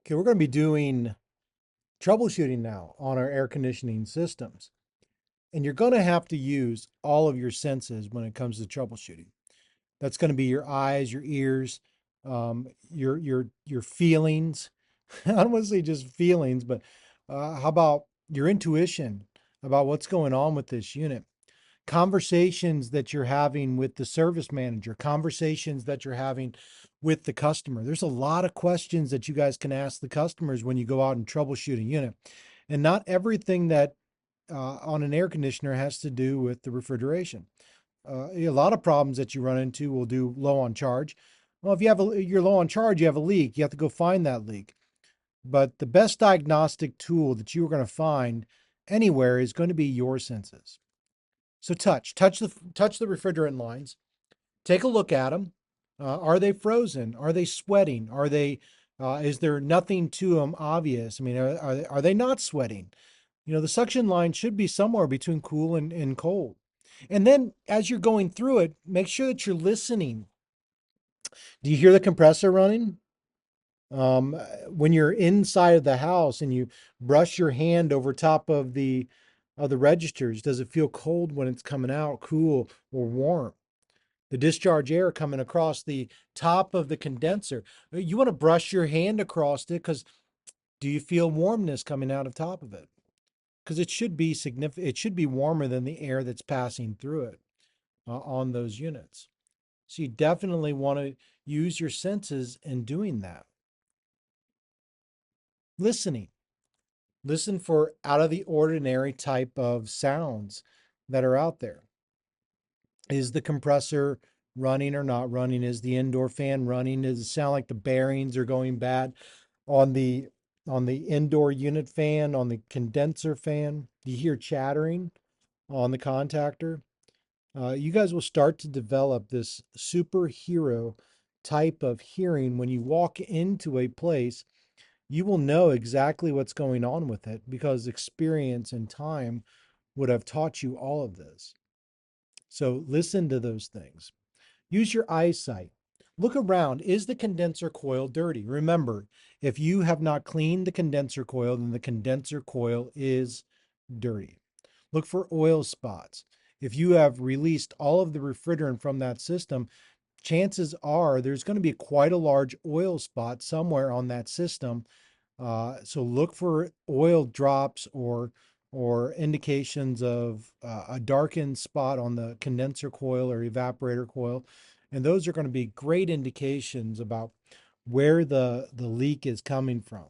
Okay, we're going to be doing troubleshooting now on our air conditioning systems. And you're going to have to use all of your senses when it comes to troubleshooting. That's going to be your eyes, your ears, your feelings. I don't want to say just feelings, but how about your intuition about what's going on with this unit? Conversations that you're having with the service manager, conversations that you're having with the customer. There's a lot of questions that you guys can ask the customers when you go out and troubleshoot a unit. And not everything that on an air conditioner has to do with the refrigeration. A lot of problems that you run into will do low on charge. Well, if you're low on charge, you have a leak. You have to go find that leak. But the best diagnostic tool that you are going to find anywhere is going to be your senses. So touch the refrigerant lines. Take a look at them. Are they frozen? Are they sweating? Are they? Is there nothing to them obvious? I mean, are they not sweating? You know, the suction line should be somewhere between cool and cold. And then as you're going through it, make sure that you're listening. Do you hear the compressor running? When you're inside of the house and you brush your hand over top of the registers, does it feel cold when it's coming out, cool or warm? The discharge air coming across the top of the condenser. You want to brush your hand across it because do you feel warmness coming out of top of it? Because it should be significant. It should be warmer than the air that's passing through it on those units. So you definitely want to use your senses in doing that. Listening. Listen for out of the ordinary type of sounds that are out there. Is the compressor running or not running? Is the indoor fan running? Does it sound like the bearings are going bad on the indoor unit fan, on the condenser fan? Do you hear chattering on the contactor? You guys will start to develop this superhero type of hearing when you walk into a place. You will know exactly what's going on with it because experience and time would have taught you all of this. So listen to those things. Use your eyesight. Look around. Is the condenser coil dirty? Remember, if you have not cleaned the condenser coil, then the condenser coil is dirty. Look for oil spots. If you have released all of the refrigerant from that system, chances are there's going to be quite a large oil spot somewhere on that system. So look for oil drops or indications of a darkened spot on the condenser coil or evaporator coil. And those are going to be great indications about where the leak is coming from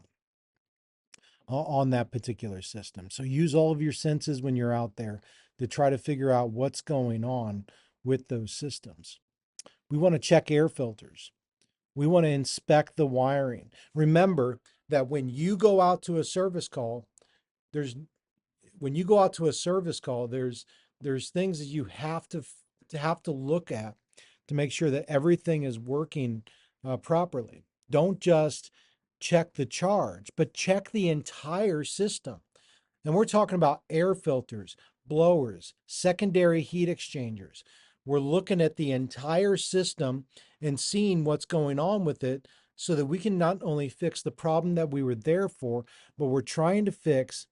on that particular system. So use all of your senses when you're out there to try to figure out what's going on with those systems. We want to check air filters. We want to inspect the wiring. Remember that when you go out to a service call, there's when you go out to a service call, there's things that you have to look at to make sure that everything is working properly. Don't just check the charge, but check the entire system. And we're talking about air filters, blowers, secondary heat exchangers. We're looking at the entire system and seeing what's going on with it so that we can not only fix the problem that we were there for, but we're trying to fix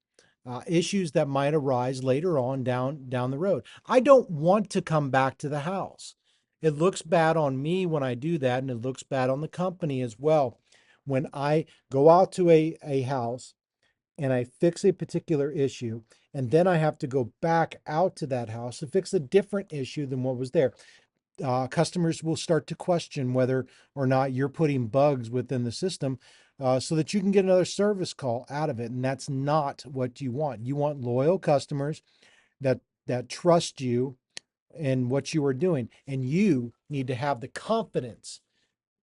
issues that might arise later on down the road. I don't want to come back to the house. It looks bad on me when I do that, and it looks bad on the company as well. When I go out to a house and I fix a particular issue, and then I have to go back out to that house to fix a different issue than what was there. Customers will start to question whether or not you're putting bugs within the system so that you can get another service call out of it. And that's not what you want. You want loyal customers that trust you and what you are doing. And you need to have the confidence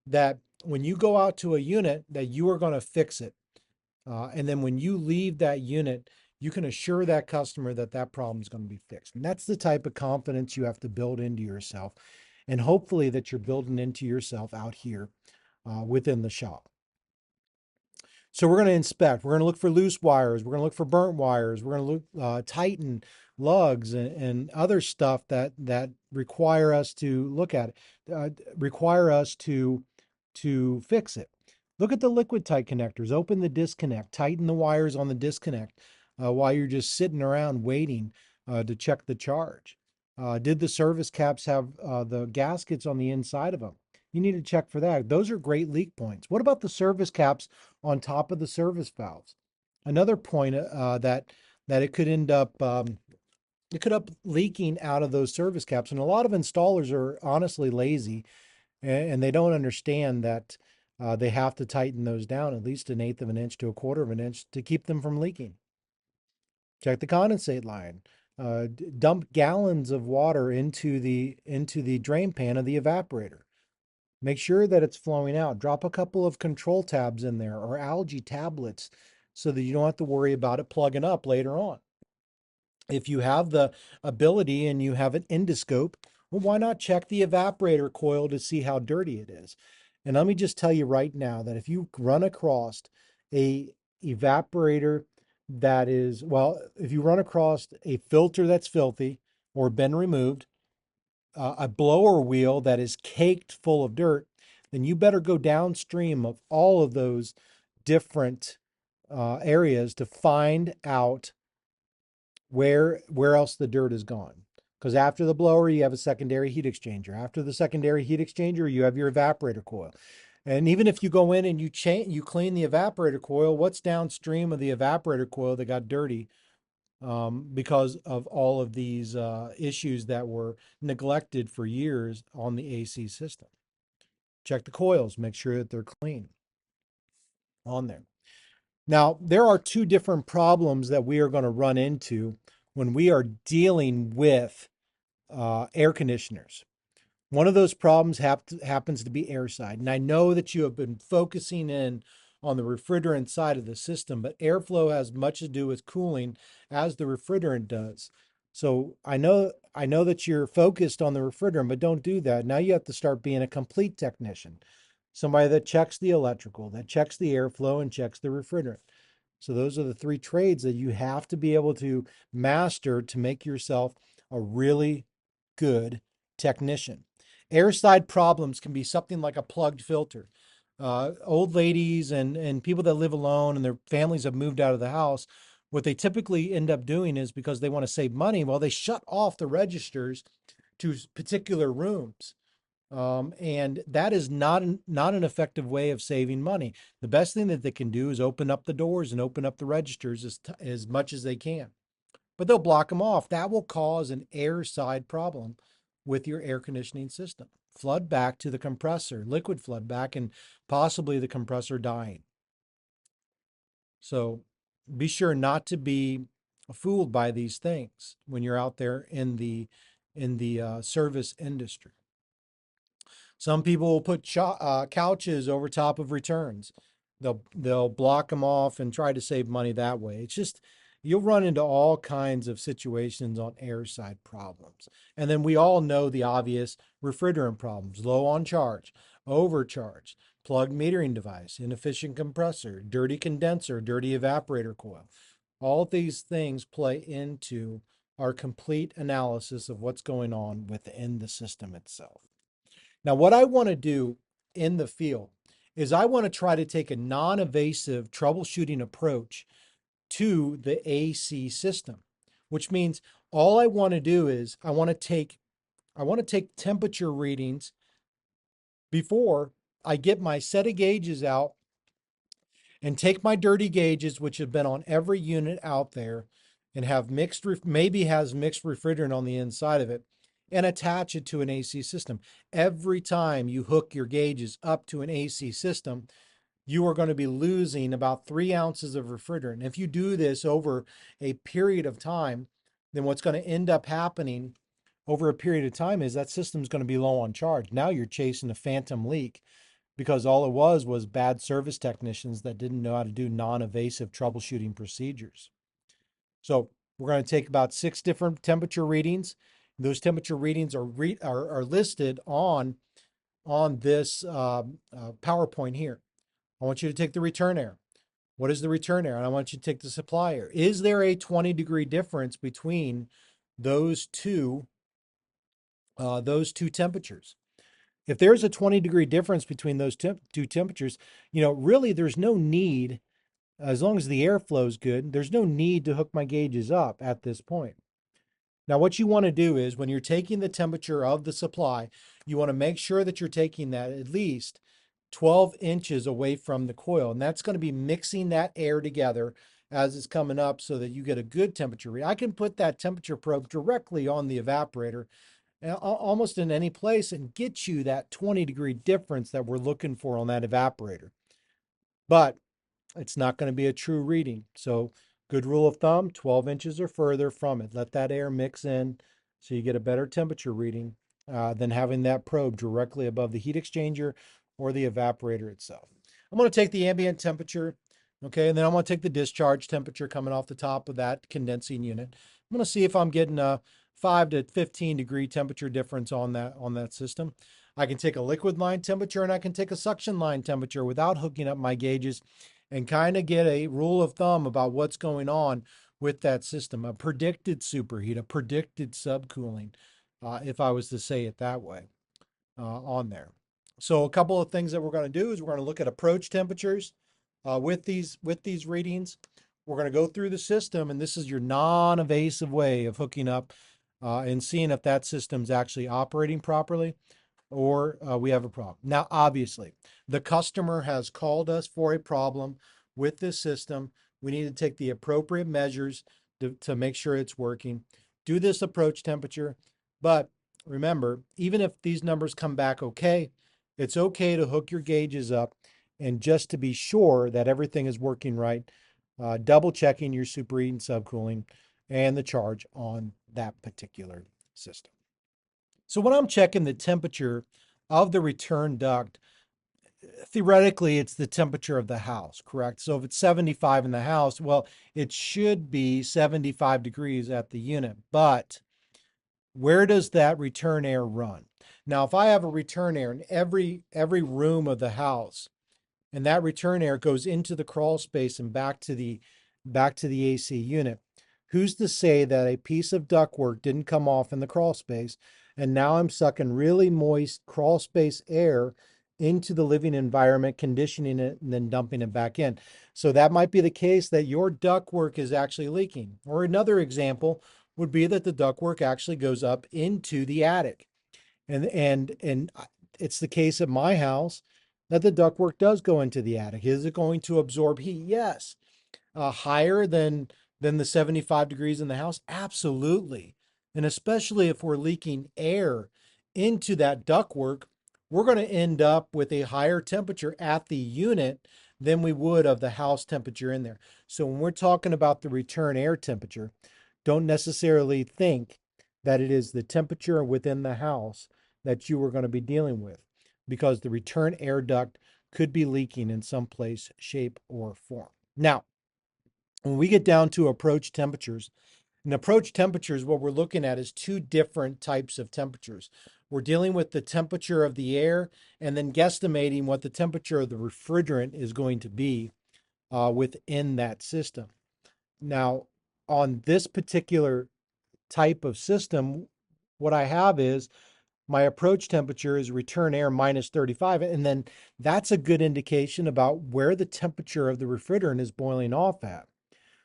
that when you go out to a unit that you are going to fix it. And then when you leave that unit, you can assure that customer that that problem is going to be fixed. And that's the type of confidence you have to build into yourself. And hopefully that you're building into yourself out here within the shop. So we're going to inspect. We're going to look for loose wires. We're going to look for burnt wires. We're going to look tighten lugs and other stuff that require us to look at it, require us to fix it. Look at the liquid tight connectors. Open the disconnect, tighten the wires on the disconnect while you're just sitting around waiting to check the charge. Did the service caps have the gaskets on the inside of them? You need to check for that. Those are great leak points. What about the service caps on top of the service valves? Another point that it could end up it could up leaking out of those service caps, and a lot of installers are honestly lazy and they don't understand that they have to tighten those down at least an eighth of an inch to a quarter of an inch to keep them from leaking. Check the condensate line. Dump gallons of water into the drain pan of the evaporator. Make sure that it's flowing out. Drop a couple of control tabs in there or algae tablets so that you don't have to worry about it plugging up later on. If you have the ability and you have an endoscope, well, why not check the evaporator coil to see how dirty it is? And let me just tell you right now that if you run across a evaporator that is, well, if you run across a filter that's filthy or been removed, a blower wheel that is caked full of dirt, then you better go downstream of all of those different areas to find out where else the dirt is gone. Because after the blower, you have a secondary heat exchanger. After the secondary heat exchanger, you have your evaporator coil. And even if you go in and you clean the evaporator coil, what's downstream of the evaporator coil that got dirty because of all of these issues that were neglected for years on the AC system? Check the coils, make sure that they're clean on there. Now, there are two different problems that we are going to run into when we are dealing with air conditioners. One of those problems happens to be air side. And I know that you have been focusing in on the refrigerant side of the system, but airflow has much to do with cooling as the refrigerant does. So I know that you're focused on the refrigerant, but don't do that. Now you have to start being a complete technician. Somebody that checks the electrical, that checks the airflow, and checks the refrigerant. So those are the three trades that you have to be able to master to make yourself a really good technician. Airside problems can be something like a plugged filter. Old ladies and people that live alone and their families have moved out of the house, what they typically end up doing is because they want to save money, well, they shut off the registers to particular rooms. And that is not an effective way of saving money. The best thing that they can do is open up the doors and open up the registers as much as they can. But they'll block them off. That will cause an air side problem with your air conditioning system. Flood back to the compressor, liquid flood back, and possibly the compressor dying. So be sure not to be fooled by these things when you're out there in the service industry. Some people will put couches over top of returns. They'll block them off and try to save money that way. It's just you'll run into all kinds of situations on air side problems. And then we all know the obvious refrigerant problems: low on charge, overcharge, plugged metering device, inefficient compressor, dirty condenser, dirty evaporator coil. All of these things play into our complete analysis of what's going on within the system itself. Now, what I want to do in the field is I want to try to take a non-invasive troubleshooting approach to the AC system, which means all I want to do is I want to take temperature readings before I get my set of gauges out and take my dirty gauges, which have been on every unit out there and have maybe has mixed refrigerant on the inside of it, and attach it to an AC system. Every time you hook your gauges up to an AC system, you are going to be losing about 3 ounces of refrigerant. If you do this over a period of time, then what's going to end up happening over a period of time is that system's going to be low on charge. Now you're chasing a phantom leak because all it was bad service technicians that didn't know how to do non-invasive troubleshooting procedures. So we're going to take about 6 different temperature readings. Those temperature readings are listed on this PowerPoint here. I want you to take the return air. What is the return air? And I want you to take the supply air. Is there a 20-degree difference between those two temperatures? If there's a 20-degree difference between those two temperatures, really there's no need, as long as the airflow is good, there's no need to hook my gauges up at this point. Now, what you want to do is when you're taking the temperature of the supply, you want to make sure that you're taking that at least 12 inches away from the coil. And that's going to be mixing that air together as it's coming up so that you get a good temperature read. I can put that temperature probe directly on the evaporator almost in any place and get you that 20-degree difference that we're looking for on that evaporator. But it's not going to be a true reading. So good rule of thumb, 12 inches or further from it. Let that air mix in so you get a better temperature reading than having that probe directly above the heat exchanger or the evaporator itself. I'm going to take the ambient temperature, okay, and then I'm going to take the discharge temperature coming off the top of that condensing unit. I'm going to see if I'm getting a 5 to 15 degree temperature difference on that system. I can take a liquid line temperature and I can take a suction line temperature without hooking up my gauges and kind of get a rule of thumb about what's going on with that system, a predicted superheat, a predicted subcooling, if I was to say it that way, on there. So a couple of things that we're going to do is we're going to look at approach temperatures with these readings. We're going to go through the system, and this is your non-invasive way of hooking up and seeing if that system's actually operating properly or we have a problem. Now, obviously, the customer has called us for a problem with this system. We need to take the appropriate measures to make sure it's working. Do this approach temperature. But remember, even if these numbers come back okay, it's okay to hook your gauges up and just to be sure that everything is working right, double checking your superheat and subcooling and the charge on that particular system. So when I'm checking the temperature of the return duct, theoretically, it's the temperature of the house, correct? So if it's 75 in the house, well, it should be 75 degrees at the unit. But where does that return air run? Now, if I have a return air in every room of the house, and that return air goes into the crawl space and back to the AC unit, who's to say that a piece of ductwork didn't come off in the crawl space and now I'm sucking really moist crawl space air into the living environment, conditioning it, and then dumping it back in. So that might be the case that your ductwork is actually leaking. Or another example would be that the ductwork actually goes up into the attic. And it's the case at my house that the ductwork does go into the attic. Is it going to absorb heat? Yes. Higher than the 75 degrees in the house? Absolutely. And especially if we're leaking air into that ductwork, we're going to end up with a higher temperature at the unit than we would of the house temperature in there. So when we're talking about the return air temperature, don't necessarily think that it is the temperature within the house that you are going to be dealing with, because the return air duct could be leaking in some place, shape, or form. Now, when we get down to approach temperatures, and approach temperatures, what we're looking at is two different types of temperatures. We're dealing with the temperature of the air and then guesstimating what the temperature of the refrigerant is going to be within that system. Now, on this particular type of system, what I have is my approach temperature is return air minus 35, and then that's a good indication about where the temperature of the refrigerant is boiling off at.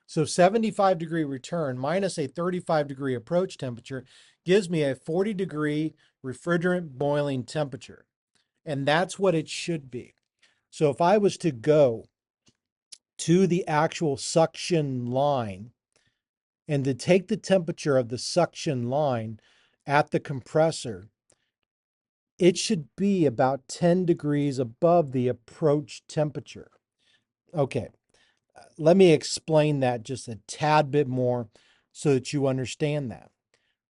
So 75-degree return minus a 35-degree approach temperature gives me a 40-degree refrigerant boiling temperature. And that's what it should be. So if I was to go to the actual suction line and to take the temperature of the suction line at the compressor, it should be about 10 degrees above the approach temperature. Okay, let me explain that just a tad bit more so that you understand that.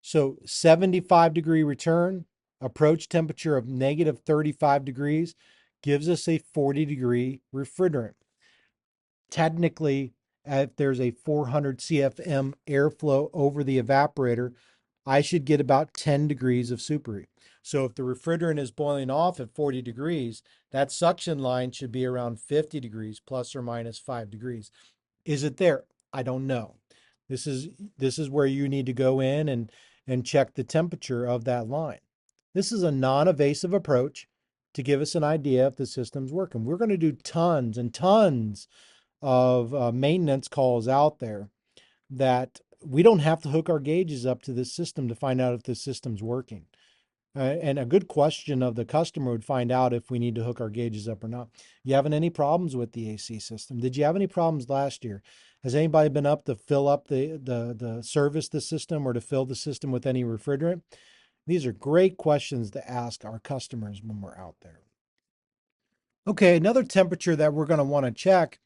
So 75-degree return, approach temperature of negative 35 degrees gives us a 40-degree refrigerant. Technically, if there's a 400 CFM airflow over the evaporator, I should get about 10 degrees of superheat. So if the refrigerant is boiling off at 40 degrees, that suction line should be around 50 degrees, plus or minus 5 degrees. Is it there? I don't know. This is where you need to go in and check the temperature of that line. This is a non-invasive approach to give us an idea if the system's working. We're going to do tons and tons of maintenance calls out there that we don't have to hook our gauges up to this system to find out if the system's working. And a good question of the customer would find out if we need to hook our gauges up or not. You having any problems with the AC system? Did you have any problems last year? Has anybody been up to fill up the service the system or to fill the system with any refrigerant? These are great questions to ask our customers when we're out there. Okay, another temperature that we're going to want to check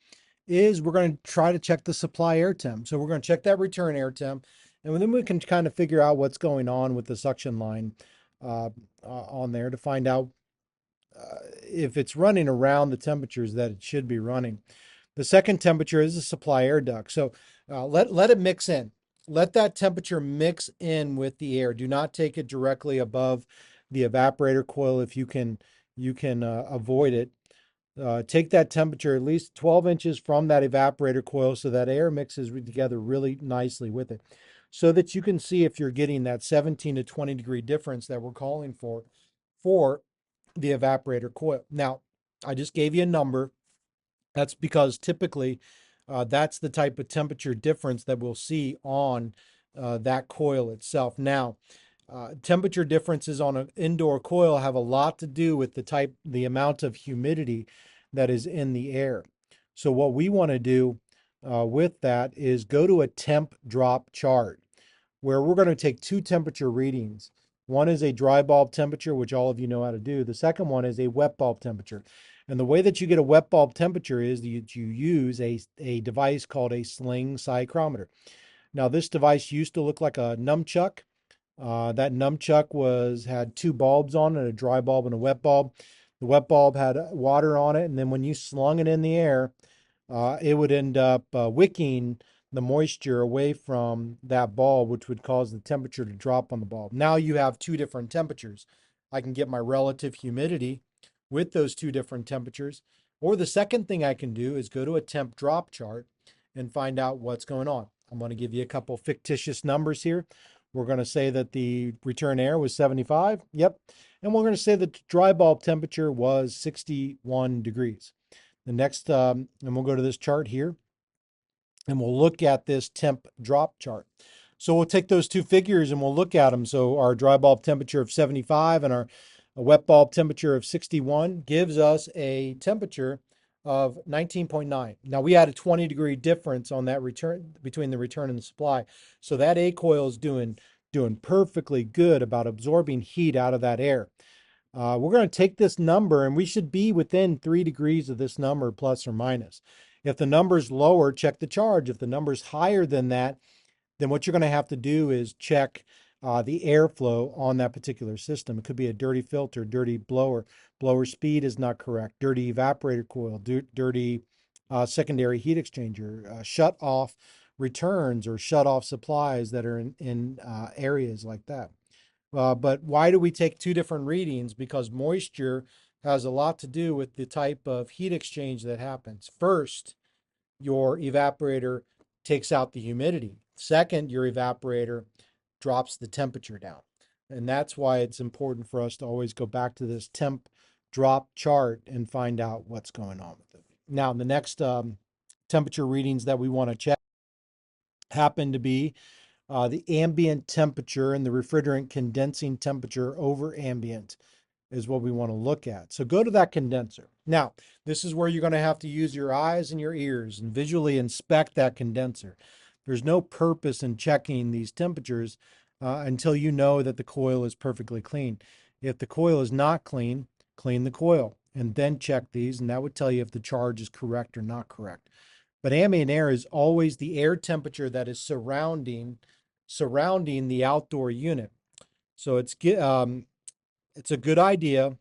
is we're going to try to check the supply air temp. So we're going to check that return air temp, and then we can kind of figure out what's going on with the suction line on there to find out if it's running around the temperatures that it should be running. The second temperature is the supply air duct. So let it mix in. Let that temperature mix in with the air. Do not take it directly above the evaporator coil if you can avoid it. Take that temperature at least 12 inches from that evaporator coil so that air mixes together really nicely with it, so that you can see if you're getting that 17 to 20 degree difference that we're calling for the evaporator coil. Now, I just gave you a number. That's because typically that's the type of temperature difference that we'll see on that coil itself. Now, temperature differences on an indoor coil have a lot to do with the amount of humidity that is in the air. So what we want to do with that is go to a temp drop chart where we're going to take two temperature readings. One is a dry bulb temperature, which all of you know how to do. The second one is a wet bulb temperature. And the way that you get a wet bulb temperature is that you use a device called a sling psychrometer. Now, this device used to look like a nunchuck. That nunchuck had two bulbs on it, a dry bulb and a wet bulb. The wet bulb had water on it, and then when you slung it in the air, it would end up wicking the moisture away from that bulb, which would cause the temperature to drop on the bulb. Now you have two different temperatures. I can get my relative humidity with those two different temperatures. Or the second thing I can do is go to a temp drop chart and find out what's going on. I'm going to give you a couple fictitious numbers here. We're going to say that the return air was 75. Yep. And we're going to say that the dry bulb temperature was 61 degrees. The next, and we'll go to this chart here, and we'll look at this temp drop chart. So we'll take those two figures and we'll look at them. So our dry bulb temperature of 75 and our wet bulb temperature of 61 gives us a temperature of 19.9. Now we had a 20 degree difference on that return between the return and the supply. So that A coil is doing perfectly good about absorbing heat out of that air. We're going to take this number and we should be within 3 degrees of this number, plus or minus. If the number's lower, check the charge. If the number's higher than that, then what you're going to have to do is check the airflow on that particular system. It could be a dirty filter, dirty blower, blower speed is not correct, dirty evaporator coil, dirty secondary heat exchanger, shut off returns or shut off supplies that are in areas like that. But why do we take two different readings? Because moisture has a lot to do with the type of heat exchange that happens. First, your evaporator takes out the humidity. Second, your evaporator drops the temperature down. And that's why it's important for us to always go back to this temp drop chart and find out what's going on with it. Now, the next temperature readings that we want to check happen to be the ambient temperature and the refrigerant condensing temperature over ambient is what we want to look at. So go to that condenser. Now, this is where you're going to have to use your eyes and your ears and visually inspect that condenser. There's no purpose in checking these temperatures until you know that the coil is perfectly clean. If the coil is not clean, clean the coil and then check these, and that would tell you if the charge is correct or not correct. But ambient air is always the air temperature that is surrounding the outdoor unit. So it's a good idea.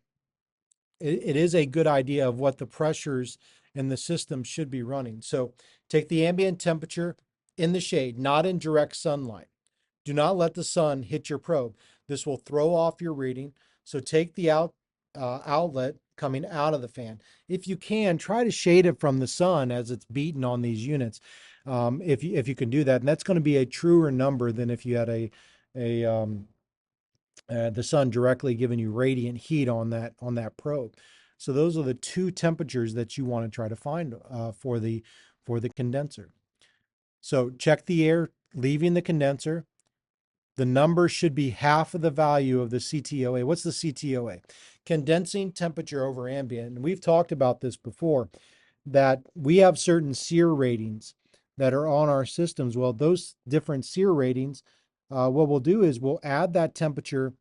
It is a good idea of what the pressures in the system should be running. So take the ambient temperature in the shade, not in direct sunlight. Do not let the sun hit your probe. This will throw off your reading. So take the outlet coming out of the fan. If you can, try to shade it from the sun as it's beaten on these units. If you can do that, and that's going to be a truer number than if you had a the sun directly giving you radiant heat on that probe. So those are the two temperatures that you want to try to find for the condenser. So check the air leaving the condenser. The number should be half of the value of the CTOA. What's the CTOA? Condensing temperature over ambient. And we've talked about this before, that we have certain SEER ratings that are on our systems. Well, those different SEER ratings, what we'll do is we'll add that temperature.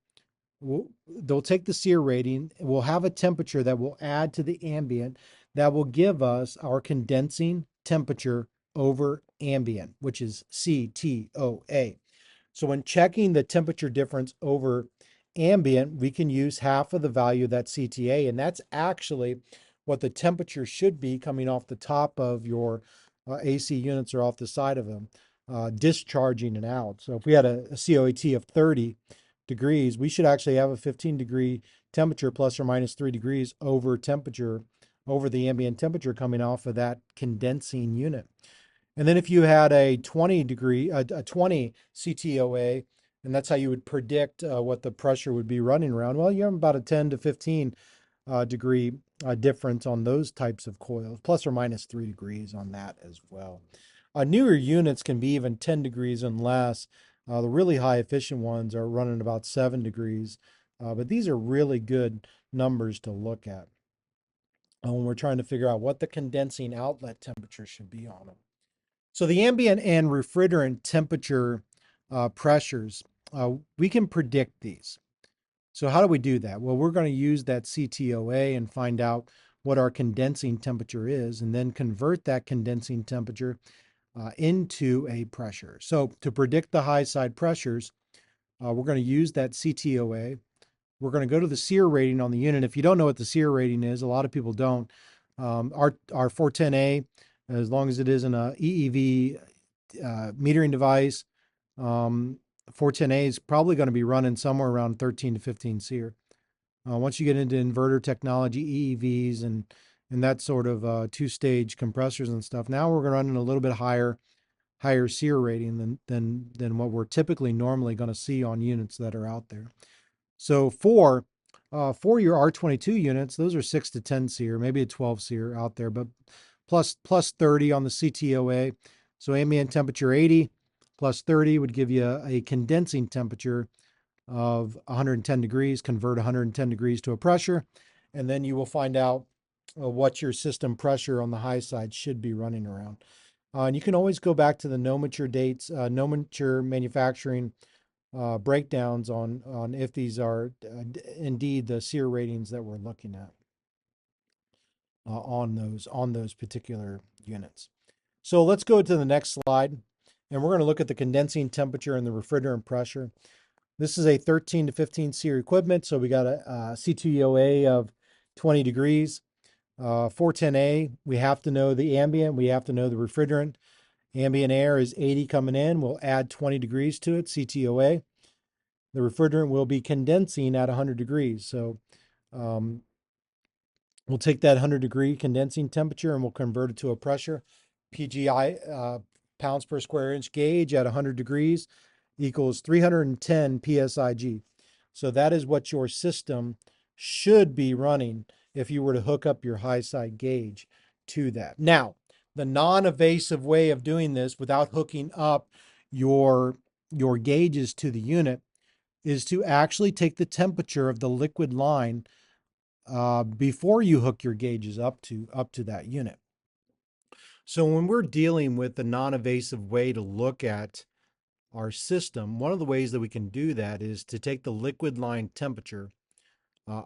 They'll take the SEER rating. We'll have a temperature that will add to the ambient that will give us our condensing temperature over ambient, which is CTOA. So when checking the temperature difference over ambient, we can use half of the value of that CTA, and that's actually what the temperature should be coming off the top of your AC units or off the side of them, discharging it out. So if we had a COAT of 30 degrees, we should actually have a 15-degree temperature plus or minus 3 degrees over the ambient temperature coming off of that condensing unit. And then if you had a 20 CTOA, and that's how you would predict what the pressure would be running around, well, you have about a 10 to 15 degree difference on those types of coils, plus or minus 3 degrees on that as well. Newer units can be even 10 degrees and less. The really high efficient ones are running about 7 degrees, but these are really good numbers to look at when we're trying to figure out what the condensing outlet temperature should be on them. So the ambient and refrigerant temperature pressures, we can predict these. So how do we do that? Well, we're going to use that CTOA and find out what our condensing temperature is, and then convert that condensing temperature into a pressure. So to predict the high side pressures, we're going to use that CTOA. We're going to go to the SEER rating on the unit. If you don't know what the SEER rating is, a lot of people don't. Our 410A, as long as it isn't a EEV metering device, 410A is probably going to be running somewhere around 13 to 15 SEER. Once you get into inverter technology, EEVs, and that sort of two-stage compressors and stuff, now we're running a little bit higher SEER rating than what we're typically normally going to see on units that are out there. So for your R22 units, those are 6 to 10 SEER, maybe a 12 SEER out there, but plus 30 on the CTOA. So ambient temperature 80 plus 30 would give you a condensing temperature of 110 degrees, convert 110 degrees to a pressure, and then you will find out what your system pressure on the high side should be running around. And you can always go back to the Nomenclature dates, Nomenclature manufacturing breakdowns on if these are indeed the SEER ratings that we're looking at on those particular units. So let's go to the next slide, and we're going to look at the condensing temperature and the refrigerant pressure. This is a 13 to 15 SEER equipment, so we got a CTOA of 20 degrees. 410A, we have to know the ambient, we have to know the refrigerant. Ambient air is 80 coming in. We'll add 20 degrees to it, CTOA. The refrigerant will be condensing at 100 degrees. So we'll take that 100-degree condensing temperature and we'll convert it to a pressure. PGI, pounds per square inch gauge at 100 degrees equals 310 PSIG. So that is what your system should be running if you were to hook up your high side gauge to that. Now, the non-invasive way of doing this without hooking up your gauges to the unit is to actually take the temperature of the liquid line before you hook your gauges up to that unit. So when we're dealing with the non-invasive way to look at our system, one of the ways that we can do that is to take the liquid line temperature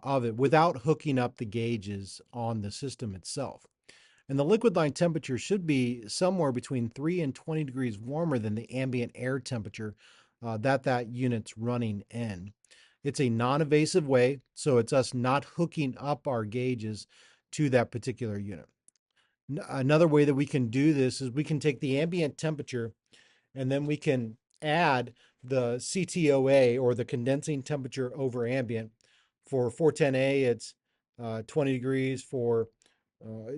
of it without hooking up the gauges on the system itself. And the liquid line temperature should be somewhere between 3 and 20 degrees warmer than the ambient air temperature that unit's running in. It's a non-invasive way, so it's us not hooking up our gauges to that particular unit. Another way that we can do this is we can take the ambient temperature and then we can add the CTOA, or the condensing temperature over ambient. For 410A, it's 20 degrees. For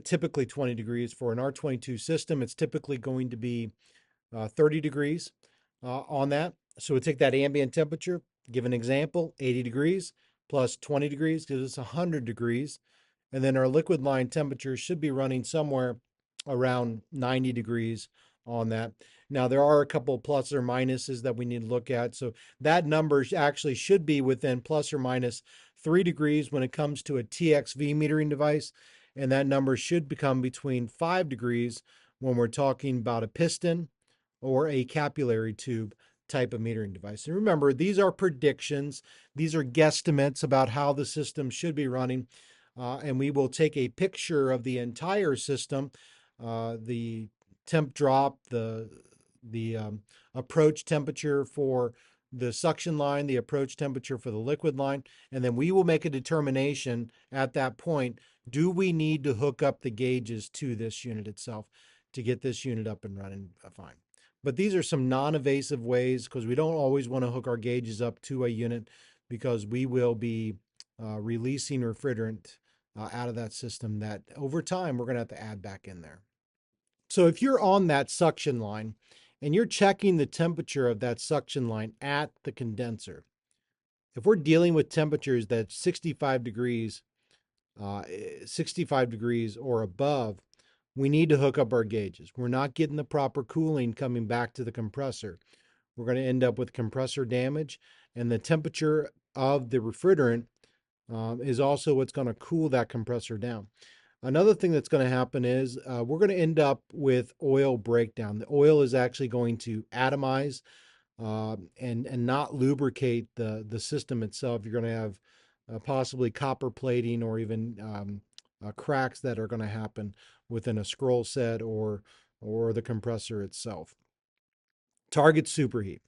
typically 20 degrees. For an R22 system, it's typically going to be 30 degrees on that. So we take that ambient temperature, Give an example, 80 degrees plus 20 degrees gives us 100 degrees. And then our liquid line temperature should be running somewhere around 90 degrees on that. Now, there are a couple plus or minuses that we need to look at. So that number actually should be within plus or minus 3 degrees when it comes to a TXV metering device. And that number should become between 5 degrees when we're talking about a piston or a capillary tube type of metering device. And remember, these are predictions. These are guesstimates about how the system should be running. And we will take a picture of the entire system, the temp drop, the approach temperature for the suction line, the approach temperature for the liquid line, and then we will make a determination at that point, do we need to hook up the gauges to this unit itself to get this unit up and running fine? But these are some non-invasive ways because we don't always want to hook our gauges up to a unit because we will be releasing refrigerant out of that system that over time we're going to have to add back in there. So if you're on that suction line and you're checking the temperature of that suction line at the condenser, if we're dealing with temperatures that 65 degrees or above, we need to hook up our gauges. We're not getting the proper cooling coming back to the compressor. We're going to end up with compressor damage, and the temperature of the refrigerant is also what's going to cool that compressor down. Another thing that's going to happen is we're going to end up with oil breakdown. The oil is actually going to atomize and not lubricate the system itself. You're going to have possibly copper plating or even cracks that are going to happen within a scroll set or the compressor itself. Target superheat.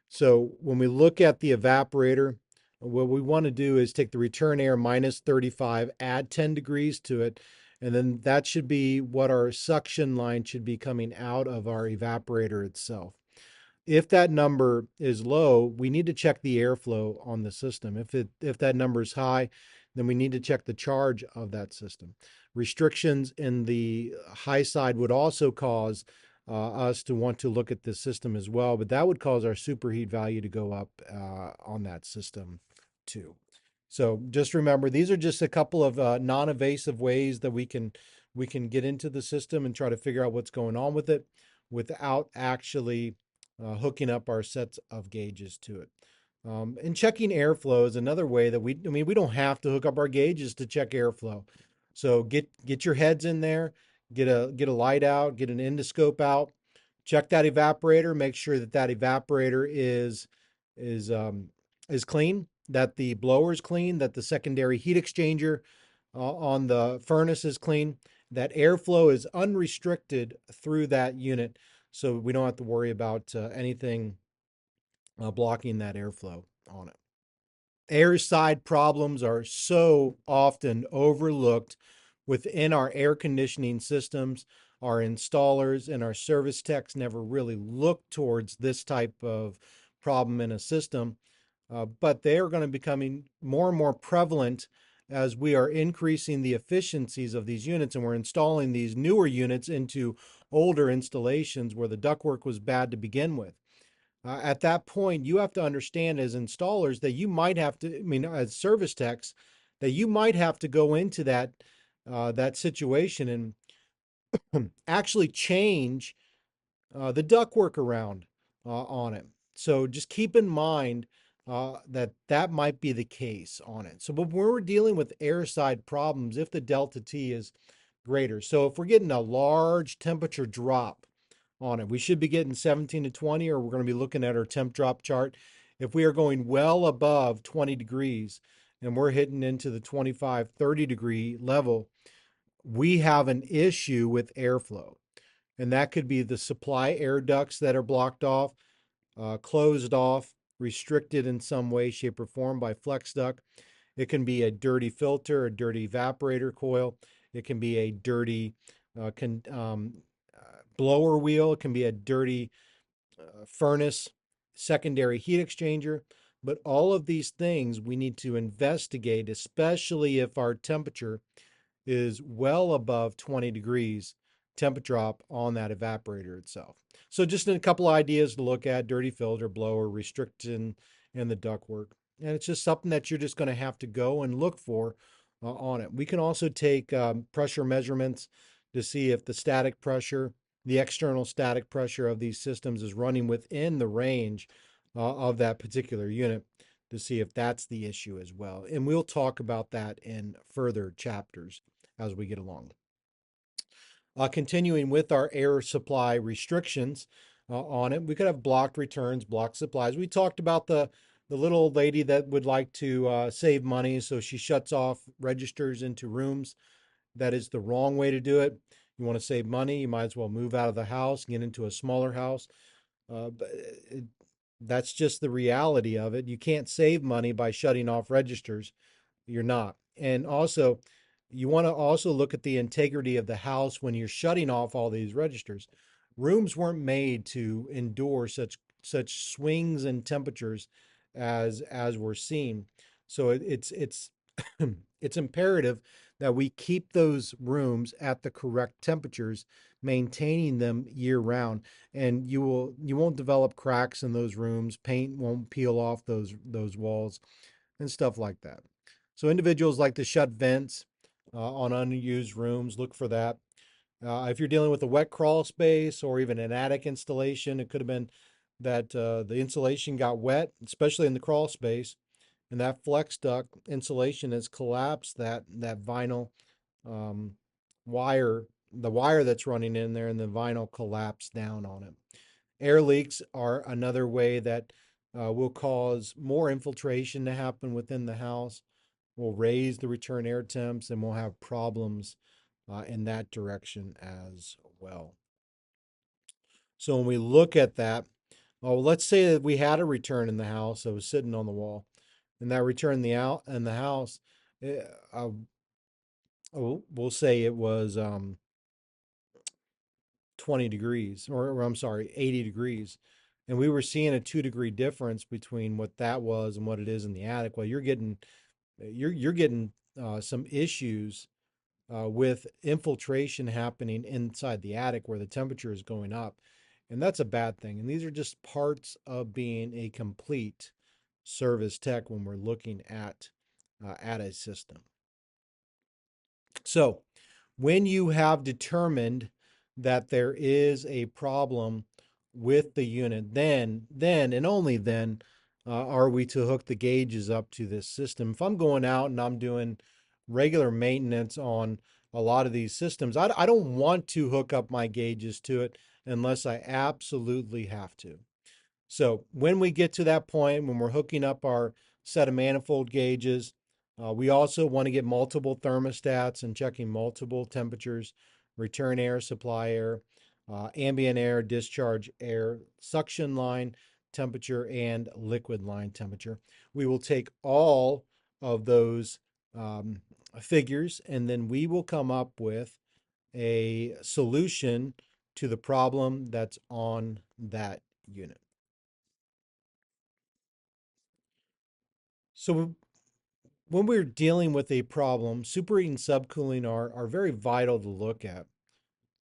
So when we look at the evaporator, what we want to do is take the return air minus 35, add 10 degrees to it, and then that should be what our suction line should be coming out of our evaporator itself. If that number is low, we need to check the airflow on the system. If that number is high, then we need to check the charge of that system. Restrictions in the high side would also cause us to want to look at the system as well, but that would cause our superheat value to go up on that system too. So just remember, these are just a couple of non-invasive ways that we can get into the system and try to figure out what's going on with it without actually hooking up our sets of gauges to it. And checking airflow is another way that we don't have to hook up our gauges to check airflow. So get your heads in there, get a light out, get an endoscope out, check that evaporator, make sure that evaporator is clean, that the blower is clean, that the secondary heat exchanger on the furnace is clean, that airflow is unrestricted through that unit, so we don't have to worry about anything blocking that airflow on it. Air side problems are so often overlooked within our air conditioning systems. Our installers and our service techs never really look towards this type of problem in a system, but they are going to be becoming more and more prevalent as we are increasing the efficiencies of these units and we're installing these newer units into older installations where the ductwork was bad to begin with. At that point, you have to understand as installers that you might have to, as service techs, that you might have to go into that situation and actually change the ductwork around on it. So just keep in mind that might be the case on it. So when we're dealing with air side problems, if the delta T is greater, so if we're getting a large temperature drop on it, we should be getting 17 to 20, or we're going to be looking at our temp drop chart. If we are going well above 20 degrees and we're hitting into the 25, 30 degree level, we have an issue with airflow. And that could be the supply air ducts that are blocked off, closed off, restricted in some way, shape, or form by flex duct. It can be a dirty filter, a dirty evaporator coil. It can be a dirty blower wheel. It can be a dirty furnace, secondary heat exchanger. But all of these things we need to investigate, especially if our temperature is well above 20 degrees temp drop on that evaporator itself. So just a couple ideas to look at: dirty filter, blower, restriction and the ductwork. And it's just something that you're just going to have to go and look for on it. We can also take pressure measurements to see if the static pressure, the external static pressure of these systems is running within the range of that particular unit to see if that's the issue as well. And we'll talk about that in further chapters as we get along. Continuing with our air supply restrictions on it, we could have blocked returns, blocked supplies. We talked about the little old lady that would like to save money, so she shuts off registers into rooms. That is the wrong way to do it. You want to save money, you might as well move out of the house, get into a smaller house. But that's just the reality of it. You can't save money by shutting off registers. You're not. And also, you want to also look at the integrity of the house when you're shutting off all these registers. Rooms weren't made to endure such swings in temperatures as we're seeing. So it's it's imperative that we keep those rooms at the correct temperatures, maintaining them year round. And you won't develop cracks in those rooms. Paint won't peel off those walls and stuff like that. So individuals like to shut vents on unused rooms. Look for that. If you're dealing with a wet crawl space or even an attic installation, it could have been that the insulation got wet, especially in the crawl space, and that flex duct insulation has collapsed that vinyl um, wire, the wire that's running in there, and the vinyl collapsed down on it. Air leaks are another way that will cause more infiltration to happen within the house, will raise the return air temps, and we'll have problems in that direction as well. So when we look at that, well, let's say that we had a return in the house that was sitting on the wall, and that return in the house, eh, uh, we'll say it was 20 degrees, or I'm sorry, 80 degrees. And we were seeing a 2 degree difference between what that was and what it is in the attic. Well, you're getting some issues with infiltration happening inside the attic where the temperature is going up. And that's a bad thing. And these are just parts of being a complete service tech when we're looking at a system. So when you have determined that there is a problem with the unit, then and only then are we to hook the gauges up to this system. If I'm going out and I'm doing regular maintenance on a lot of these systems, I don't want to hook up my gauges to it unless I absolutely have to. So when we get to that point, when we're hooking up our set of manifold gauges, we also want to get multiple thermostats and checking multiple temperatures, return air, supply air, ambient air, discharge air, suction line temperature, and liquid line temperature. We will take all of those figures and then we will come up with a solution to the problem that's on that unit. So when we're dealing with a problem, superheating and subcooling are very vital to look at.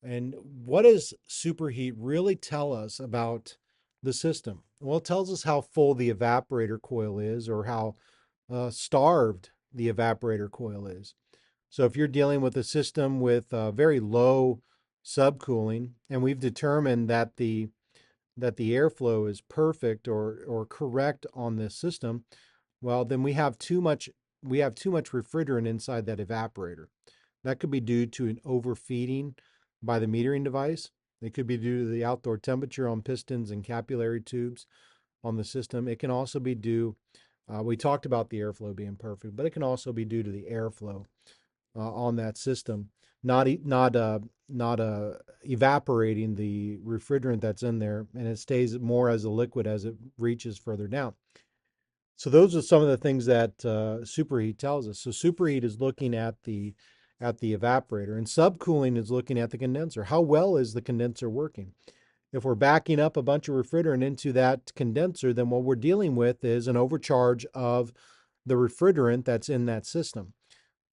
And what does superheat really tell us about the system? Well, it tells us how full the evaporator coil is or how starved the evaporator coil is. So if you're dealing with a system with very low subcooling, and we've determined that the airflow is perfect or correct on this system, well, then we have too much refrigerant inside that evaporator. That could be due to an overfeeding by the metering device. It could be due to the outdoor temperature on pistons and capillary tubes on the system. It can also be due, we talked about the airflow being perfect, but it can also be due to the airflow on that system, not evaporating the refrigerant that's in there, and it stays more as a liquid as it reaches further down. So those are some of the things that superheat tells us. So superheat is looking at the evaporator, and subcooling is looking at the condenser. How well is the condenser working? If we're backing up a bunch of refrigerant into that condenser, then what we're dealing with is an overcharge of the refrigerant that's in that system.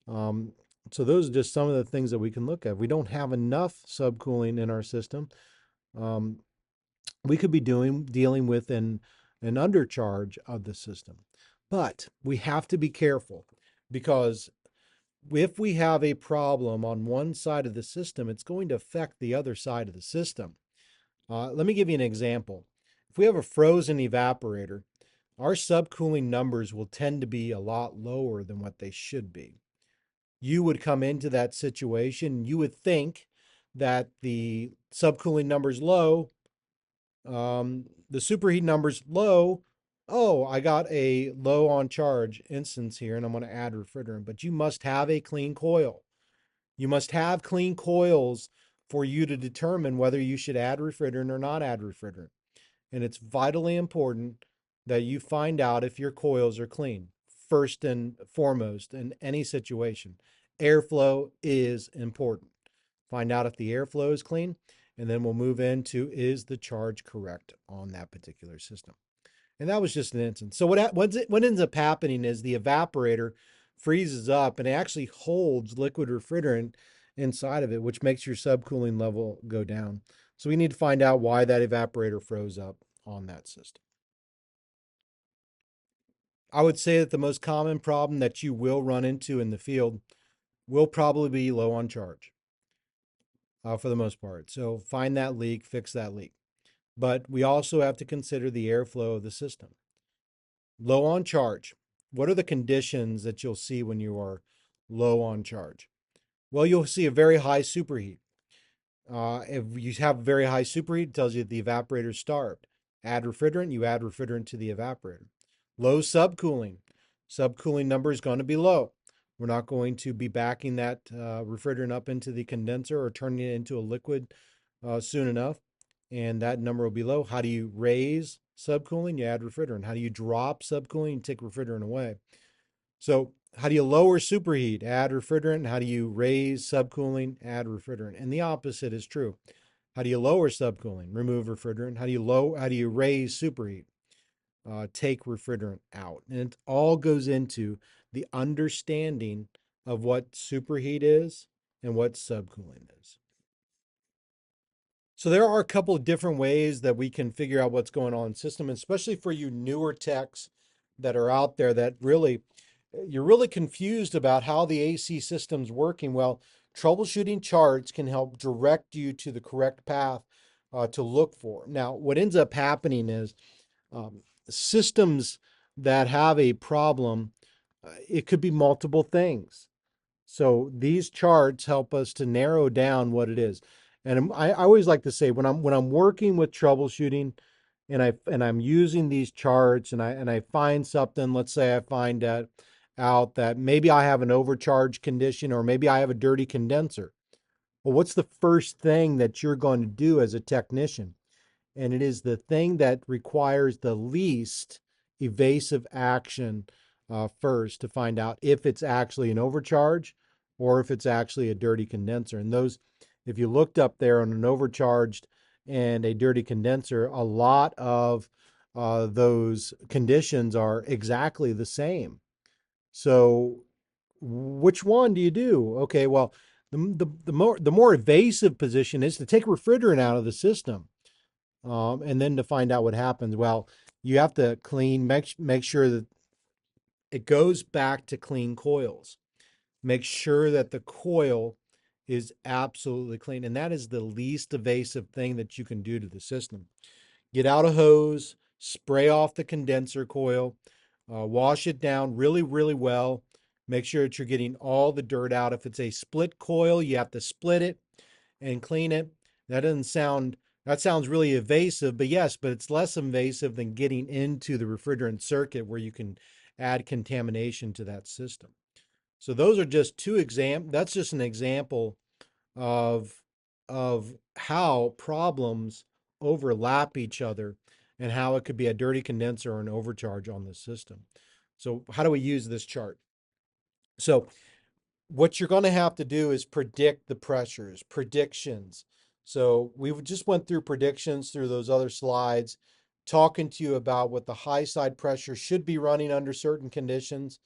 So those are just some of the things that we can look at. If we don't have enough subcooling in our system, we could be dealing with an undercharge of the system. But we have to be careful because if we have a problem on one side of the system, it's going to affect the other side of the system. Let me give you an example. If we have a frozen evaporator, our subcooling numbers will tend to be a lot lower than what they should be. You would come into that situation, you would think that the subcooling number's low, the superheat number's low. Oh, I got a low on charge instance here, and I'm going to add refrigerant. But you must have a clean coil. You must have clean coils for you to determine whether you should add refrigerant or not add refrigerant. And it's vitally important that you find out if your coils are clean, first and foremost in any situation. Airflow is important. Find out if the airflow is clean, and then we'll move into is the charge correct on that particular system. And that was just an instance. So what ends up happening is the evaporator freezes up and it actually holds liquid refrigerant inside of it, which makes your subcooling level go down. So we need to find out why that evaporator froze up on that system. I would say that the most common problem that you will run into in the field will probably be low on charge for the most part. So find that leak, fix that leak. But we also have to consider the airflow of the system. Low on charge. What are the conditions that you'll see when you are low on charge? Well, you'll see a very high superheat. If you have very high superheat, it tells you that the evaporator is starved. Add refrigerant, you add refrigerant to the evaporator. Low subcooling. Subcooling number is going to be low. We're not going to be backing that refrigerant up into the condenser or turning it into a liquid soon enough, and that number will be low. How do you raise subcooling? You add refrigerant. How do you drop subcooling? You take refrigerant away. So how do you lower superheat? Add refrigerant. How do you raise subcooling? Add refrigerant. And the opposite is true. How do you lower subcooling? Remove refrigerant. How do you raise superheat? Take refrigerant out. And it all goes into the understanding of what superheat is and what subcooling is. So there are a couple of different ways that we can figure out what's going on in the system, especially for you newer techs that are out there that you're really confused about how the AC system's working. Well, troubleshooting charts can help direct you to the correct path to look for. Now, what ends up happening is systems that have a problem, it could be multiple things. So these charts help us to narrow down what it is. And I always like to say when I'm working with troubleshooting and I'm using these charts and I find something, let's say I find out that maybe I have an overcharge condition or maybe I have a dirty condenser. Well, what's the first thing that you're going to do as a technician? And it is the thing that requires the least evasive action first to find out if it's actually an overcharge or if it's actually a dirty condenser. And those, if you looked up there on an overcharged and a dirty condenser, a lot of those conditions are exactly the same. So which one do you do? Okay, well, the more evasive position is to take refrigerant out of the system. And then to find out what happens, well, you have to make sure that it goes back to clean coils. Make sure that the coil is absolutely clean. And that is the least evasive thing that you can do to the system. Get out a hose, spray off the condenser coil, wash it down really, really well. Make sure that you're getting all the dirt out. If it's a split coil, you have to split it and clean it. That sounds really evasive, but yes, but it's less invasive than getting into the refrigerant circuit where you can add contamination to that system. So those are just that's just an example of how problems overlap each other and how it could be a dirty condenser or an overcharge on the system. So how do we use this chart? So what you're going to have to do is predict the pressures, predictions. So we just went through predictions through those other slides, talking to you about what the high side pressure should be running under certain conditions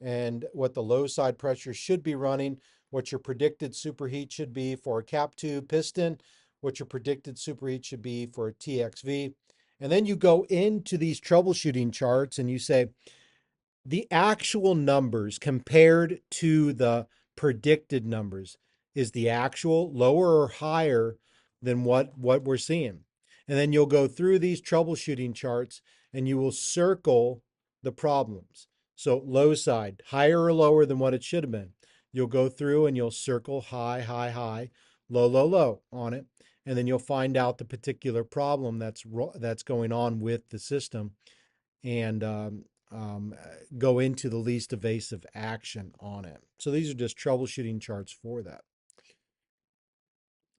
and what the low side pressure should be running, what your predicted superheat should be for a cap tube piston, what your predicted superheat should be for a TXV, And then you go into these troubleshooting charts and you say, the actual numbers compared to the predicted numbers, is the actual lower or higher than what we're seeing? And then you'll go through these troubleshooting charts and you will circle the problems. So low side, higher or lower than what it should have been. You'll go through and you'll circle high, high, high, low, low, low on it. And then you'll find out the particular problem that's going on with the system, and um, go into the least evasive action on it. So these are just troubleshooting charts for that.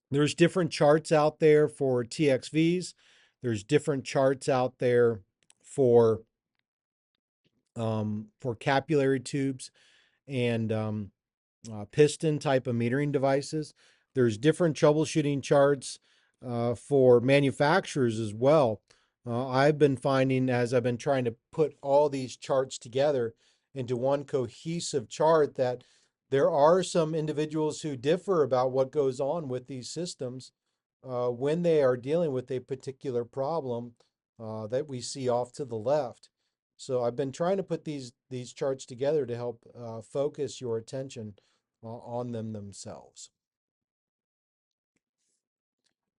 There's different charts out there for TXVs. There's different charts out there for capillary tubes and piston type of metering devices. There's different troubleshooting charts for manufacturers as well. I've been finding, as I've been trying to put all these charts together into one cohesive chart, that there are some individuals who differ about what goes on with these systems when they are dealing with a particular problem that we see off to the left. So I've been trying to put these charts together to help focus your attention on them themselves.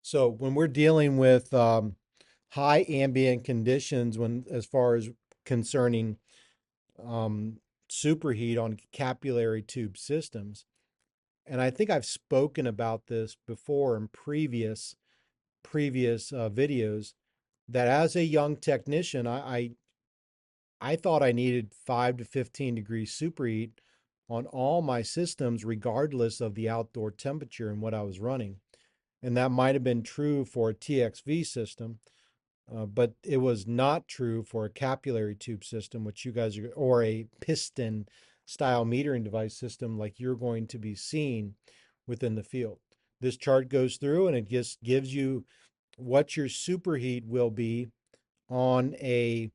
So when we're dealing with high ambient conditions, when as far as concerning superheat on capillary tube systems, and I think I've spoken about this before in previous videos, that as a young technician, I thought I needed 5 to 15 degrees superheat on all my systems, regardless of the outdoor temperature and what I was running. And that might have been true for a TXV system, but it was not true for a capillary tube system, which you guys are, or a piston style metering device system like you're going to be seeing within the field. This chart goes through and it just gives you what your superheat will be on a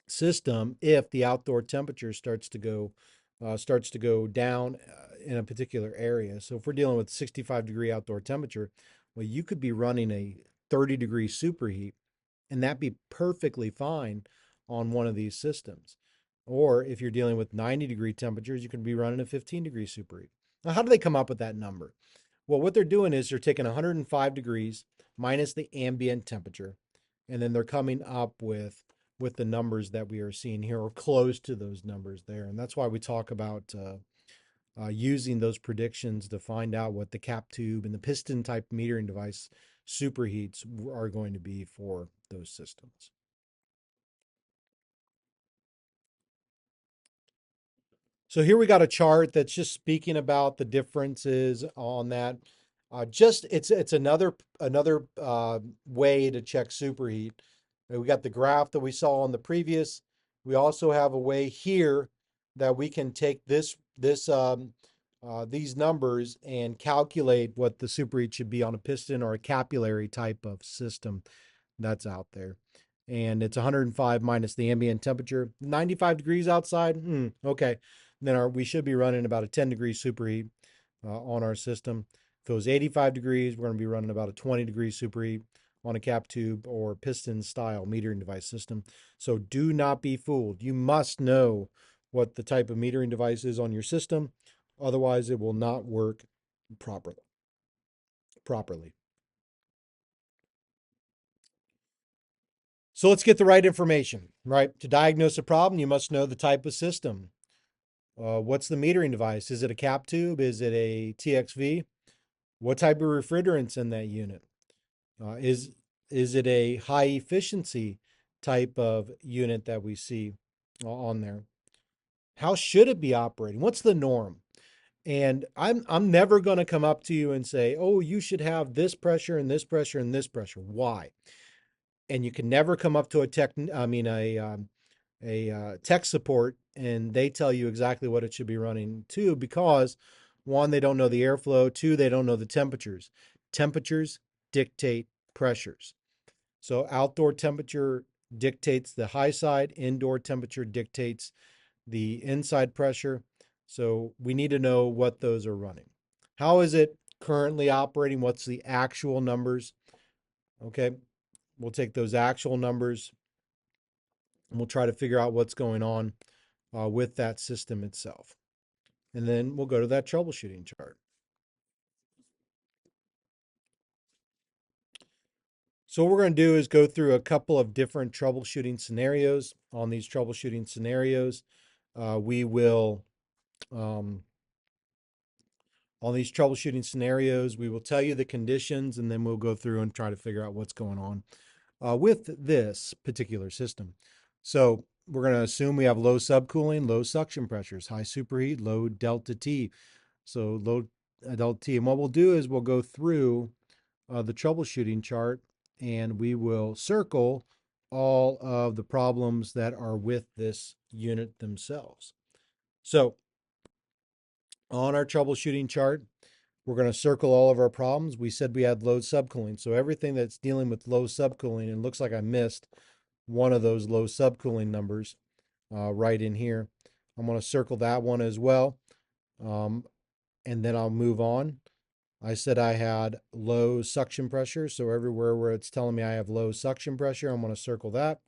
system if the outdoor temperature starts to go down in a particular area. So if we're dealing with 65-degree outdoor temperature, well, you could be running a 30-degree superheat, and that'd be perfectly fine on one of these systems. Or if you're dealing with 90-degree temperatures, you could be running a 15-degree superheat. Now, how do they come up with that number? Well, what they're doing is they're taking 105 degrees minus the ambient temperature, and then they're coming up with the numbers that we are seeing here, or close to those numbers there. And that's why we talk about using those predictions to find out what the cap tube and the piston type metering device superheats are going to be for those systems. So here we got a chart that's just speaking about the differences on that. Just it's another way to check superheat. We got the graph that we saw on the previous. We also have a way here that we can take these numbers and calculate what the superheat should be on a piston or a capillary type of system that's out there. And it's 105 minus the ambient temperature. 95 degrees outside. Okay. Then we should be running about a 10-degree superheat on our system. If it was 85 degrees, we're going to be running about a 20-degree superheat on a cap tube or piston style metering device system. So do not be fooled. You must know what the type of metering device is on your system. Otherwise, it will not work properly. So let's get the right information, right? To diagnose a problem, you must know the type of system. What's the metering device? Is it a cap tube? Is it a TXV? What type of refrigerant's in that unit? Is it a high efficiency type of unit that we see on there? How should it be operating? What's the norm? And I'm never going to come up to you and say, "Oh, you should have this pressure and this pressure and this pressure." Why? And you can never come up to a tech support and they tell you exactly what it should be running to, because one, they don't know the airflow. Two, they don't know the temperatures. Temperatures dictate pressures. So outdoor temperature dictates the high side, indoor temperature dictates the inside pressure. So we need to know what those are running. How is it currently operating? What's the actual numbers? Okay. we'll take those actual numbers and we'll try to figure out what's going on with that system itself. And then we'll go to that troubleshooting chart. So what we're going to do is go through a couple of different troubleshooting scenarios. On these troubleshooting scenarios, we will on these troubleshooting scenarios, we will tell you the conditions, and then we'll go through and try to figure out what's going on with this particular system. So we're going to assume we have low subcooling, low suction pressures, high superheat, low delta T. So low delta T. And what we'll do is we'll go through the troubleshooting chart and we will circle all of the problems that are with this unit themselves. So on our troubleshooting chart, we're going to circle all of our problems. We said we had low subcooling. So everything that's dealing with low subcooling, and looks like I missed one of those low subcooling numbers right in here. I'm going to circle that one as well. And then I'll move on. I said I had low suction pressure. So everywhere where it's telling me I have low suction pressure, I'm going to circle that.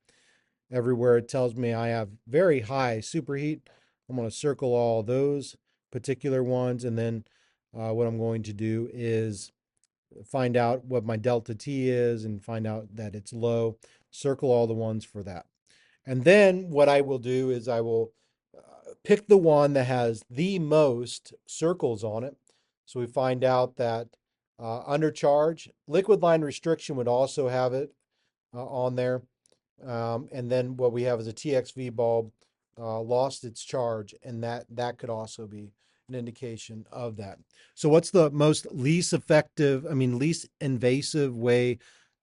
Everywhere it tells me I have very high superheat, I'm going to circle all those particular ones. And then what I'm going to do is find out what my delta T is and find out that it's low, circle all the ones for that. And then what I will do is I will pick the one that has the most circles on it. So we find out that undercharge, liquid line restriction would also have it on there. And then what we have is a TXV bulb lost its charge, and that could also be an indication of that. So what's the least invasive way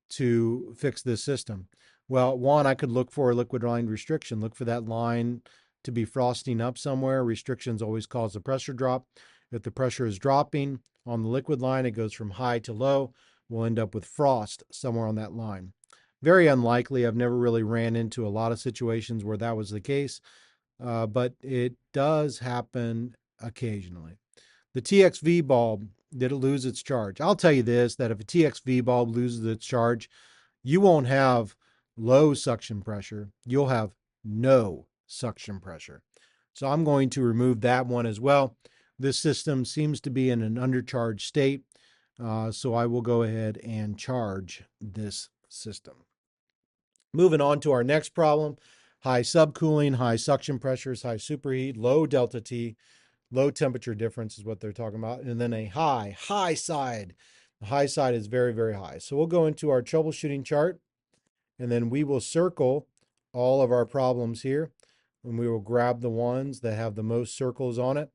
to fix this system? Well, one, I could look for a liquid line restriction, look for that line to be frosting up somewhere. Restrictions always cause a pressure drop. If the pressure is dropping on the liquid line, it goes from high to low. We'll end up with frost somewhere on that line. Very unlikely. I've never really ran into a lot of situations where that was the case, but it does happen occasionally. The TXV bulb, did it lose its charge? I'll tell you this, that if a TXV bulb loses its charge, you won't have low suction pressure. You'll have no suction pressure. So I'm going to remove that one as well. This system seems to be in an undercharged state, so I will go ahead and charge this system. Moving on to our next problem, high subcooling, high suction pressures, high superheat, low delta T, low temperature difference is what they're talking about, and then a high side. The high side is very, very high. So we'll go into our troubleshooting chart, and then we will circle all of our problems here, and we will grab the ones that have the most circles on it.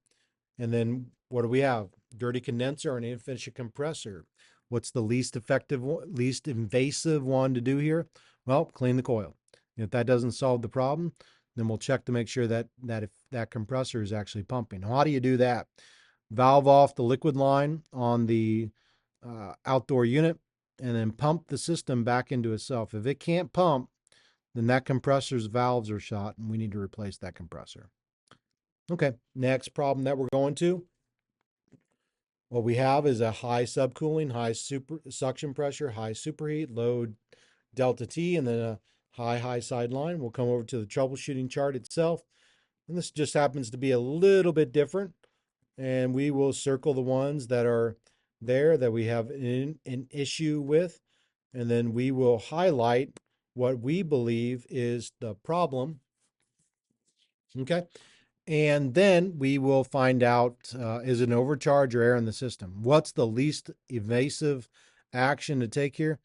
And then what do we have? Dirty condenser and inefficient compressor. What's the least effective, least invasive one to do here? Well, clean the coil. If that doesn't solve the problem, then we'll check to make sure that if that compressor is actually pumping. How do you do that? Valve off the liquid line on the outdoor unit and then pump the system back into itself. If it can't pump, then that compressor's valves are shot and we need to replace that compressor. Okay, next problem that we're going to. What we have is a high subcooling, high suction pressure, high superheat, low delta T, and then a high side line. We'll come over to the troubleshooting chart itself. And this just happens to be a little bit different. And we will circle the ones that are there that we have an issue with. And then we will highlight what we believe is the problem. Okay. And then we will find out, is it an overcharge or error in the system? What's the least invasive action to take here?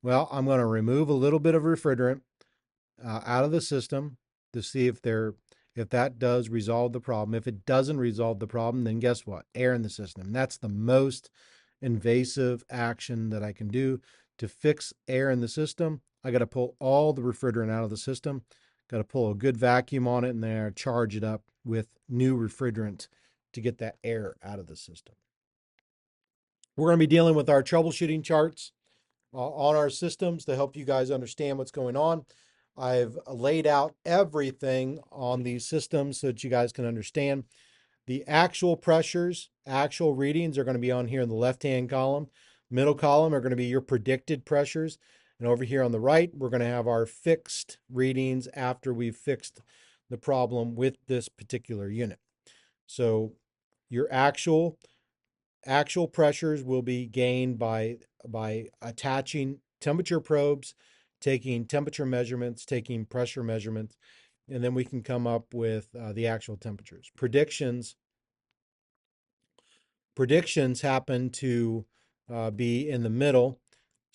Well, I'm going to remove a little bit of refrigerant out of the system to see if that does resolve the problem. If it doesn't resolve the problem, then guess what? Air in the system. That's the most invasive action that I can do to fix air in the system. I got to pull all the refrigerant out of the system. Got to pull a good vacuum on it and there, charge it up with new refrigerant to get that air out of the system. We're going to be dealing with our troubleshooting charts on our systems to help you guys understand what's going on. I've laid out everything on these systems so that you guys can understand. The actual pressures, actual readings are going to be on here in the left-hand column. Middle column are going to be your predicted pressures. And over here on the right, we're going to have our fixed readings after we've fixed the problem with this particular unit. So your actual pressures will be gained by attaching temperature probes, taking temperature measurements, taking pressure measurements, and then we can come up with the actual temperatures. Predictions happen to be in the middle.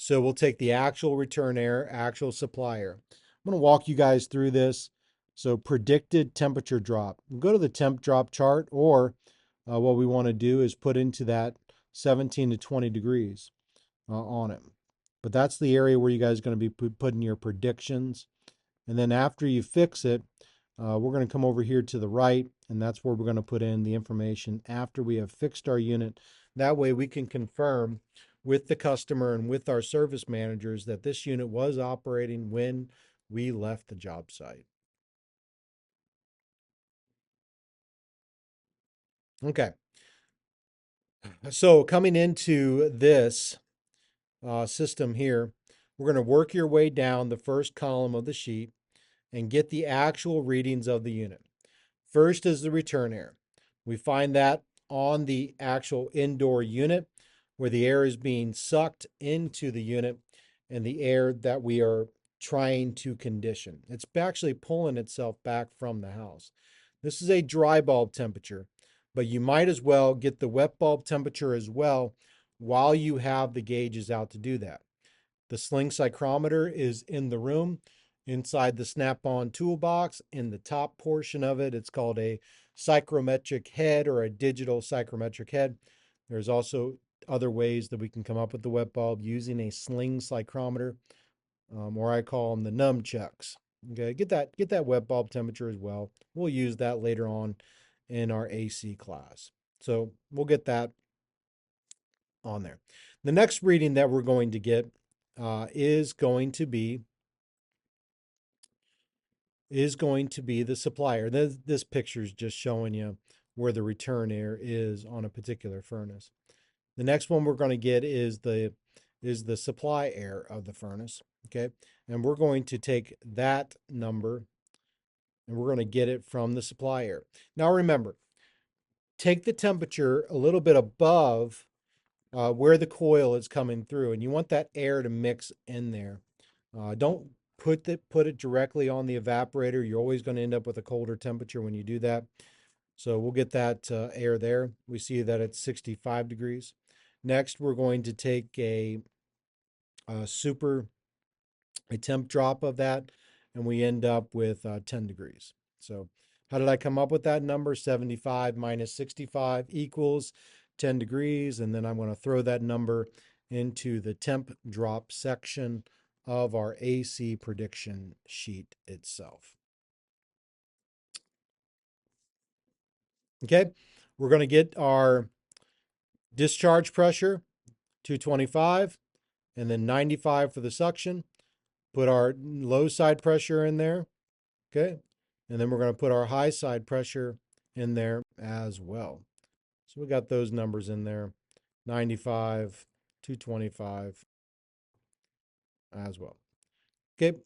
So we'll take the actual return air, actual supply air. I'm going to walk you guys through this. So predicted temperature drop. We'll go to the temp drop chart, or what we want to do is put into that 17 to 20 degrees on it. But that's the area where you guys are going to be putting your predictions. And then after you fix it, we're going to come over here to the right, and that's where we're going to put in the information after we have fixed our unit. That way we can confirm with the customer and with our service managers that this unit was operating when we left the job site. Okay, so coming into this system here, we're going to work your way down the first column of the sheet and get the actual readings of the unit. First is the return air. We find that on the actual indoor unit where the air is being sucked into the unit and the air that we are trying to condition. It's actually pulling itself back from the house. This is a dry bulb temperature, but you might as well get the wet bulb temperature as well while you have the gauges out to do that. The sling psychrometer is in the room inside the Snap-on toolbox. In the top portion of it, it's called a psychrometric head or a digital psychrometric head. There's also other ways that we can come up with the wet bulb using a sling psychrometer, or I call them the nunchucks. Okay, get that wet bulb temperature as well. We'll use that later on in our AC class. So we'll get that on there. The next reading that we're going to get is going to be the supplier. This picture is just showing you where the return air is on a particular furnace. The next one we're going to get is the supply air of the furnace. Okay, and we're going to take that number and we're going to get it from the supply air. Now remember, take the temperature a little bit above where the coil is coming through, and you want that air to mix in there. Don't put it directly on the evaporator. You're always going to end up with a colder temperature when you do that. So we'll get that air there. We see that it's 65 degrees. Next, we're going to take a temp drop of that, and we end up with 10 degrees. So how did I come up with that number? 75 minus 65 equals 10 degrees. And then I'm going to throw that number into the temp drop section of our AC prediction sheet itself. Okay, we're going to get our discharge pressure, 225, and then 95 for the suction. Put our low side pressure in there, okay? And then we're going to put our high side pressure in there as well. So we got those numbers in there, 95, 225 as well. Okay,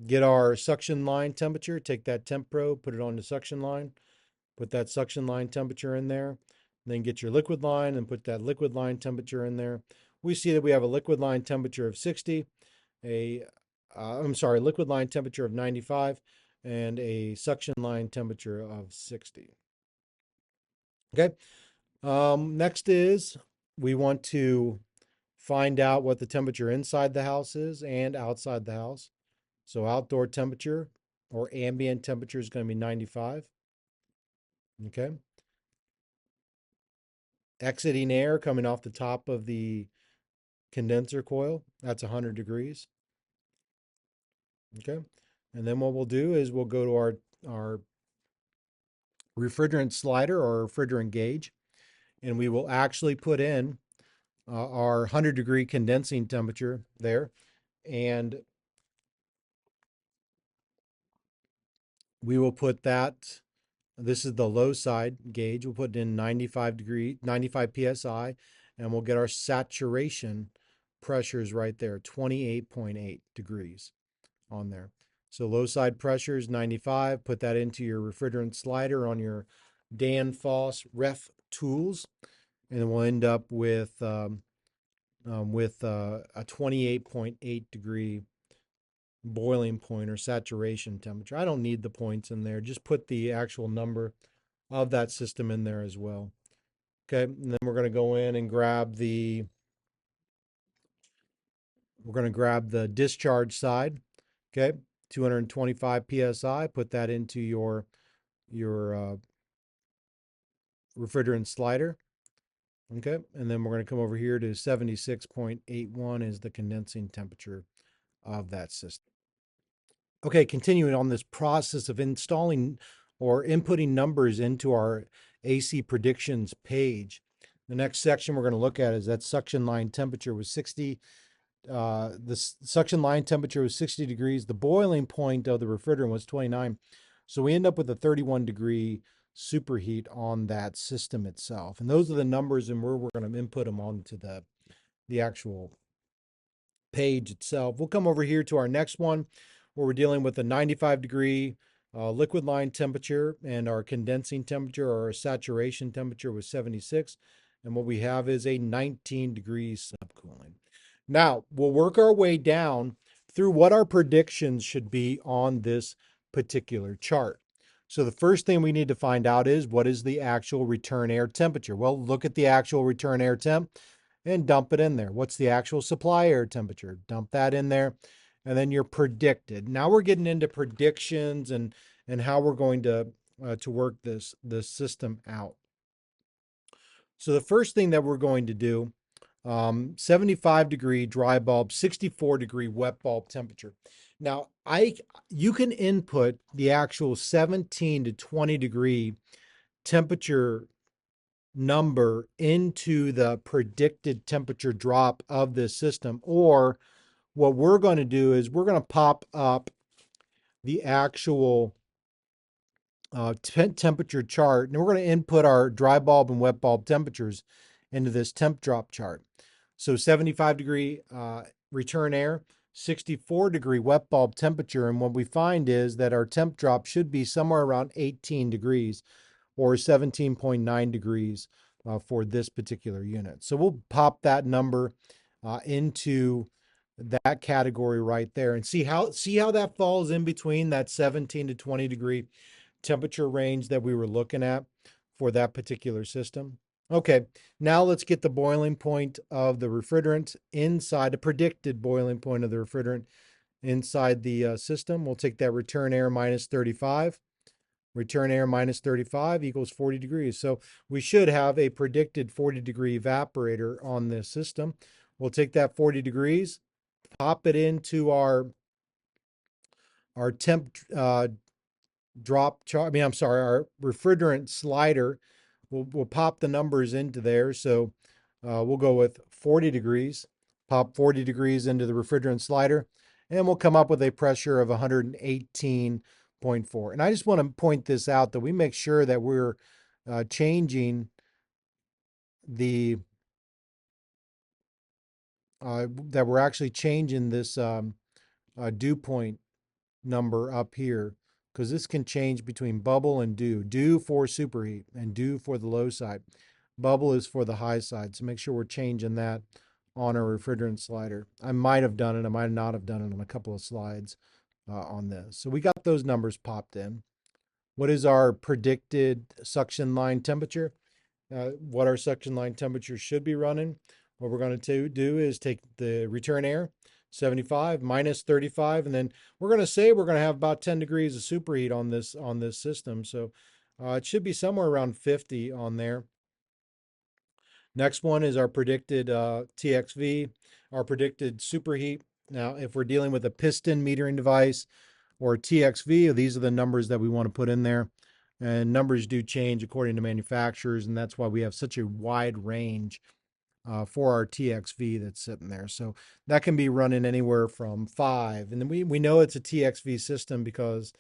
get our suction line temperature, take that temp probe, put it on the suction line, put that suction line temperature in there, then get your liquid line and put that liquid line temperature in there. We see that we have a liquid line temperature of 60, liquid line temperature of 95, and a suction line temperature of 60. Okay. Next is we want to find out what the temperature inside the house is and outside the house. So outdoor temperature or ambient temperature is going to be 95. Okay. Exiting air coming off the top of the condenser coil, that's 100 degrees. Okay. And then what we'll do is we'll go to our refrigerant slider or refrigerant gauge, and we will actually put in our 100-degree condensing temperature there. And we will put that, this is the low side gauge, we'll put in 95 PSI, and we'll get our saturation pressure is right there, 28.8 degrees on there. So low side pressure is 95. Put that into your refrigerant slider on your Danfoss Ref tools, and then we'll end up with a 28.8 degree boiling point or saturation temperature. I don't need the points in there. Just put the actual number of that system in there as well. Okay, and then we're going to go in and grab the discharge side. Okay, 225 psi. Put that into your refrigerant slider. Okay, and then we're going to come over here to 76.81 is the condensing temperature of that system. Okay, continuing on this process of installing or inputting numbers into our AC predictions page. The next section we're going to look at is that suction line temperature was 60. The suction line temperature was 60 degrees. The boiling point of the refrigerant was 29. So we end up with a 31 degree superheat on that system itself. And those are the numbers and where we're going to input them onto the actual page itself. We'll come over here to our next one where we're dealing with a 95 degree liquid line temperature, and our condensing temperature or our saturation temperature was 76. And what we have is a 19 degrees subcooling. Now we'll work our way down through what our predictions should be on this particular chart. So the first thing we need to find out is what is the actual return air temperature? Well, look at the actual return air temp and dump it in there. What's the actual supply air temperature? Dump that in there. And then your predicted. Now we're getting into predictions and how we're going to work this system out. So the first thing that we're going to do, 75 degree dry bulb, 64 degree wet bulb temperature. Now you can input the actual 17 to 20 degree temperature number into the predicted temperature drop of this system, or what we're going to do is we're going to pop up the actual temperature chart, and we're going to input our dry bulb and wet bulb temperatures into this temp drop chart. So 75 degree return air, 64 degree wet bulb temperature, and what we find is that our temp drop should be somewhere around 18 degrees or 17.9 degrees for this particular unit. So we'll pop that number into that category right there and see how that falls in between that 17 to 20 degree temperature range that we were looking at for that particular system. Okay, now let's get the boiling point of the refrigerant inside, the predicted boiling point of the refrigerant inside the system. We'll take that return air minus 35. Return air minus 35 equals 40 degrees. So we should have a predicted 40 degree evaporator on this system. We'll take that 40 degrees, pop it into our temp drop chart. Our refrigerant slider. We'll pop the numbers into there. So we'll go with 40 degrees, pop 40 degrees into the refrigerant slider, and we'll come up with a pressure of 118.4. And I just want to point this out that we make sure that we're changing the that we're actually changing this dew point number up here, because this can change between bubble and dew. Dew for superheat and dew for the low side. Bubble is for the high side. So make sure we're changing that on our refrigerant slider. I might have done it. I might not have done it on a couple of slides on this. So we got those numbers popped in. What is our predicted suction line temperature? What our suction line temperature should be running. What we're going to do is take the return air, 75 minus 35, and then we're going to say we're going to have about 10 degrees of superheat on this system. So it should be somewhere around 50 on there. Next one is our predicted TXV, our predicted superheat. Now, if we're dealing with a piston metering device or TXV, these are the numbers that we want to put in there. And numbers do change according to manufacturers, and that's why we have such a wide range for our TXV that's sitting there. So that can be running anywhere from 5. And then we know it's a TXV system because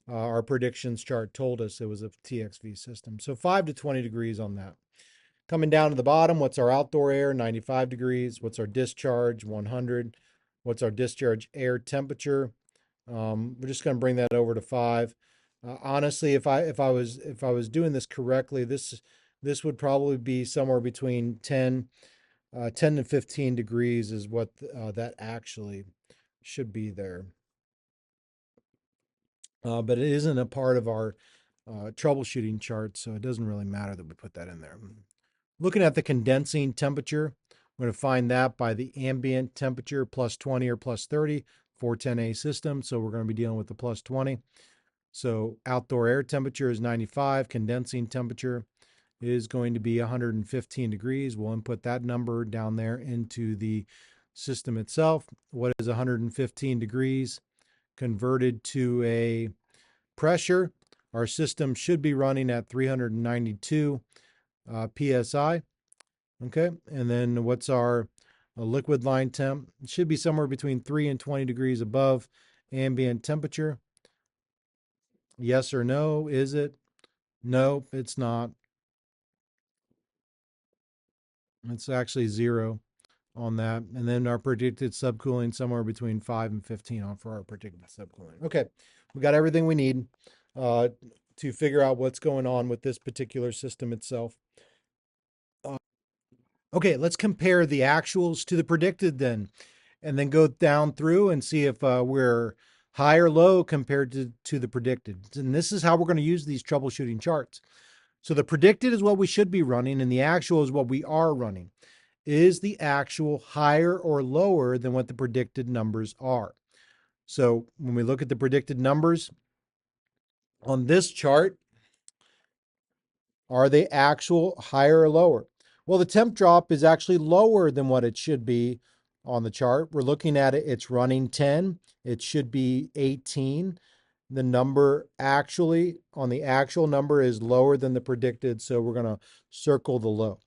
our predictions chart told us it was a TXV system. So 5 to 20 degrees on that. Coming down to the bottom, what's our outdoor air? 95 degrees. What's our discharge? 100. What's our discharge air temperature? We're just going to bring that over to 5. Honestly, if I was doing this correctly, this would probably be somewhere between 10 to 15 degrees is what that actually should be there. But it isn't a part of our troubleshooting chart, so it doesn't really matter that we put that in there. Looking at the condensing temperature, we're going to find that by the ambient temperature, plus 20 or plus 30, 410A system. So we're going to be dealing with the plus 20. So outdoor air temperature is 95. Condensing temperature is going to be 115 degrees. We'll input that number down there into the system itself. What is 115 degrees converted to a pressure? Our system should be running at 392 psi. Okay, and then what's our liquid line temp? It should be somewhere between 3 and 20 degrees above ambient temperature. Yes or no? Is it? No, it's not. It's actually 0 on that. And then our predicted subcooling somewhere between 5 and 15 on for our predicted subcooling. Okay, we got everything we need to figure out what's going on with this particular system itself. Okay, let's compare the actuals to the predicted then, and then go down through and see if we're high or low compared to the predicted. And this is how we're going to use these troubleshooting charts. So the predicted is what we should be running, and the actual is what we are running. Is the actual higher or lower than what the predicted numbers are? So when we look at the predicted numbers on this chart, are they actual higher or lower? Well, the temp drop is actually lower than what it should be on the chart. We're looking at it, it's running 10. It should be 18. The number actually on the actual number is lower than the predicted, so we're going to circle the low.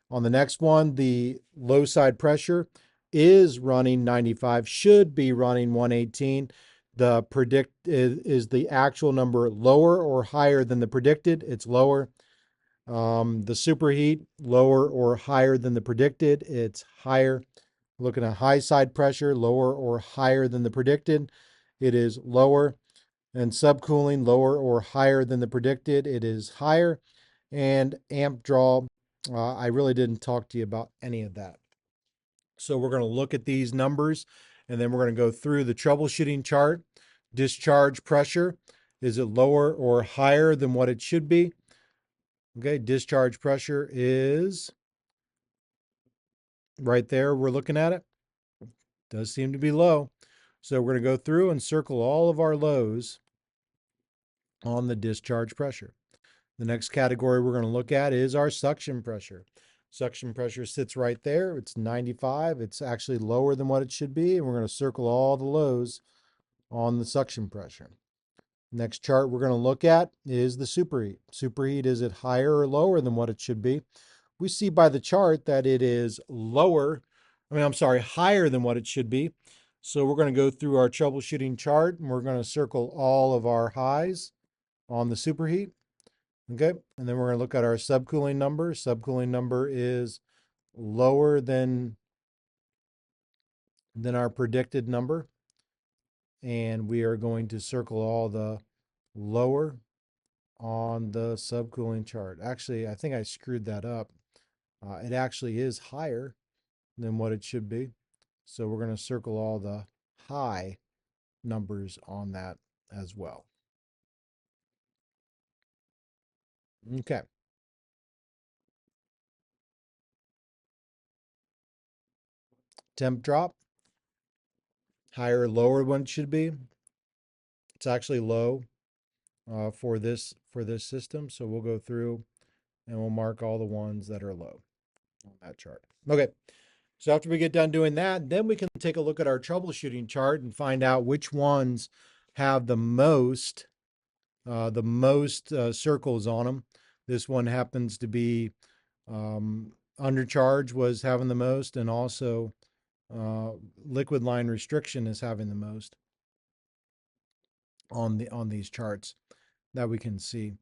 On the next one, the low side pressure is running 95, should be running 118. The predict is the actual number lower or higher than the predicted? It's lower. The superheat, lower or higher than the predicted? It's higher. Looking at high side pressure, lower or higher than the predicted? It is lower. And subcooling, lower or higher than the predicted? It is higher. And amp draw, I really didn't talk to you about any of that. So we're going to look at these numbers, and then we're going to go through the troubleshooting chart. Discharge pressure, is it lower or higher than what it should be? Okay, discharge pressure is right there. We're looking at it. Does seem to be low. So we're going to go through and circle all of our lows on the discharge pressure. The next category we're going to look at is our suction pressure. Suction pressure sits right there. It's 95. It's actually lower than what it should be. And we're going to circle all the lows on the suction pressure. Next chart we're going to look at is the superheat. Superheat, is it higher or lower than what it should be? We see by the chart that it is higher than what it should be. So we're going to go through our troubleshooting chart and we're going to circle all of our highs on the superheat. Okay, and then we're going to look at our subcooling number. Subcooling number is lower than our predicted number. And we are going to circle all the lower on the subcooling chart. Actually, I think I screwed that up. It actually is higher than what it should be. So we're going to circle all the high numbers on that as well. Okay. Temp drop, higher or lower than it should be. It's actually low for this system. So we'll go through and we'll mark all the ones that are low on that chart. Okay. So after we get done doing that, then we can take a look at our troubleshooting chart and find out which ones have the most circles on them. This one happens to be undercharge was having the most, and also liquid line restriction is having the most on these charts that we can see.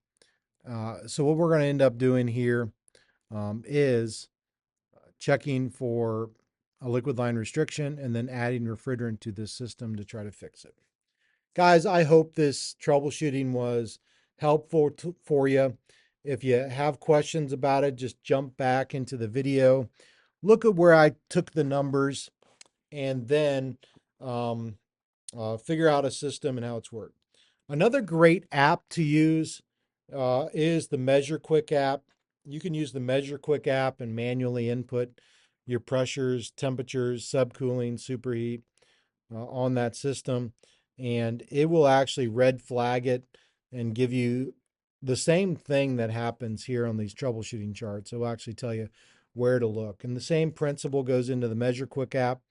So what we're going to end up doing here is checking for a liquid line restriction and then adding refrigerant to this system to try to fix it. Guys, I hope this troubleshooting was helpful for you. If you have questions about it, just jump back into the video. Look at where I took the numbers and then um, figure out a system and how it's worked. Another great app to use is the Measure Quick app. You can use the Measure Quick app and manually input your pressures, temperatures, subcooling, superheat on that system, and it will actually red flag it and give you the same thing that happens here on these troubleshooting charts. It will actually tell you where to look. And the same principle goes into the Measure Quick app,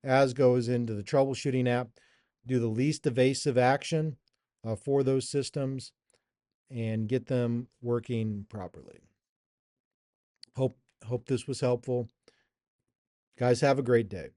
as goes into the troubleshooting app. Do the least evasive action for those systems and get them working properly. Hope this was helpful. Guys, have a great day.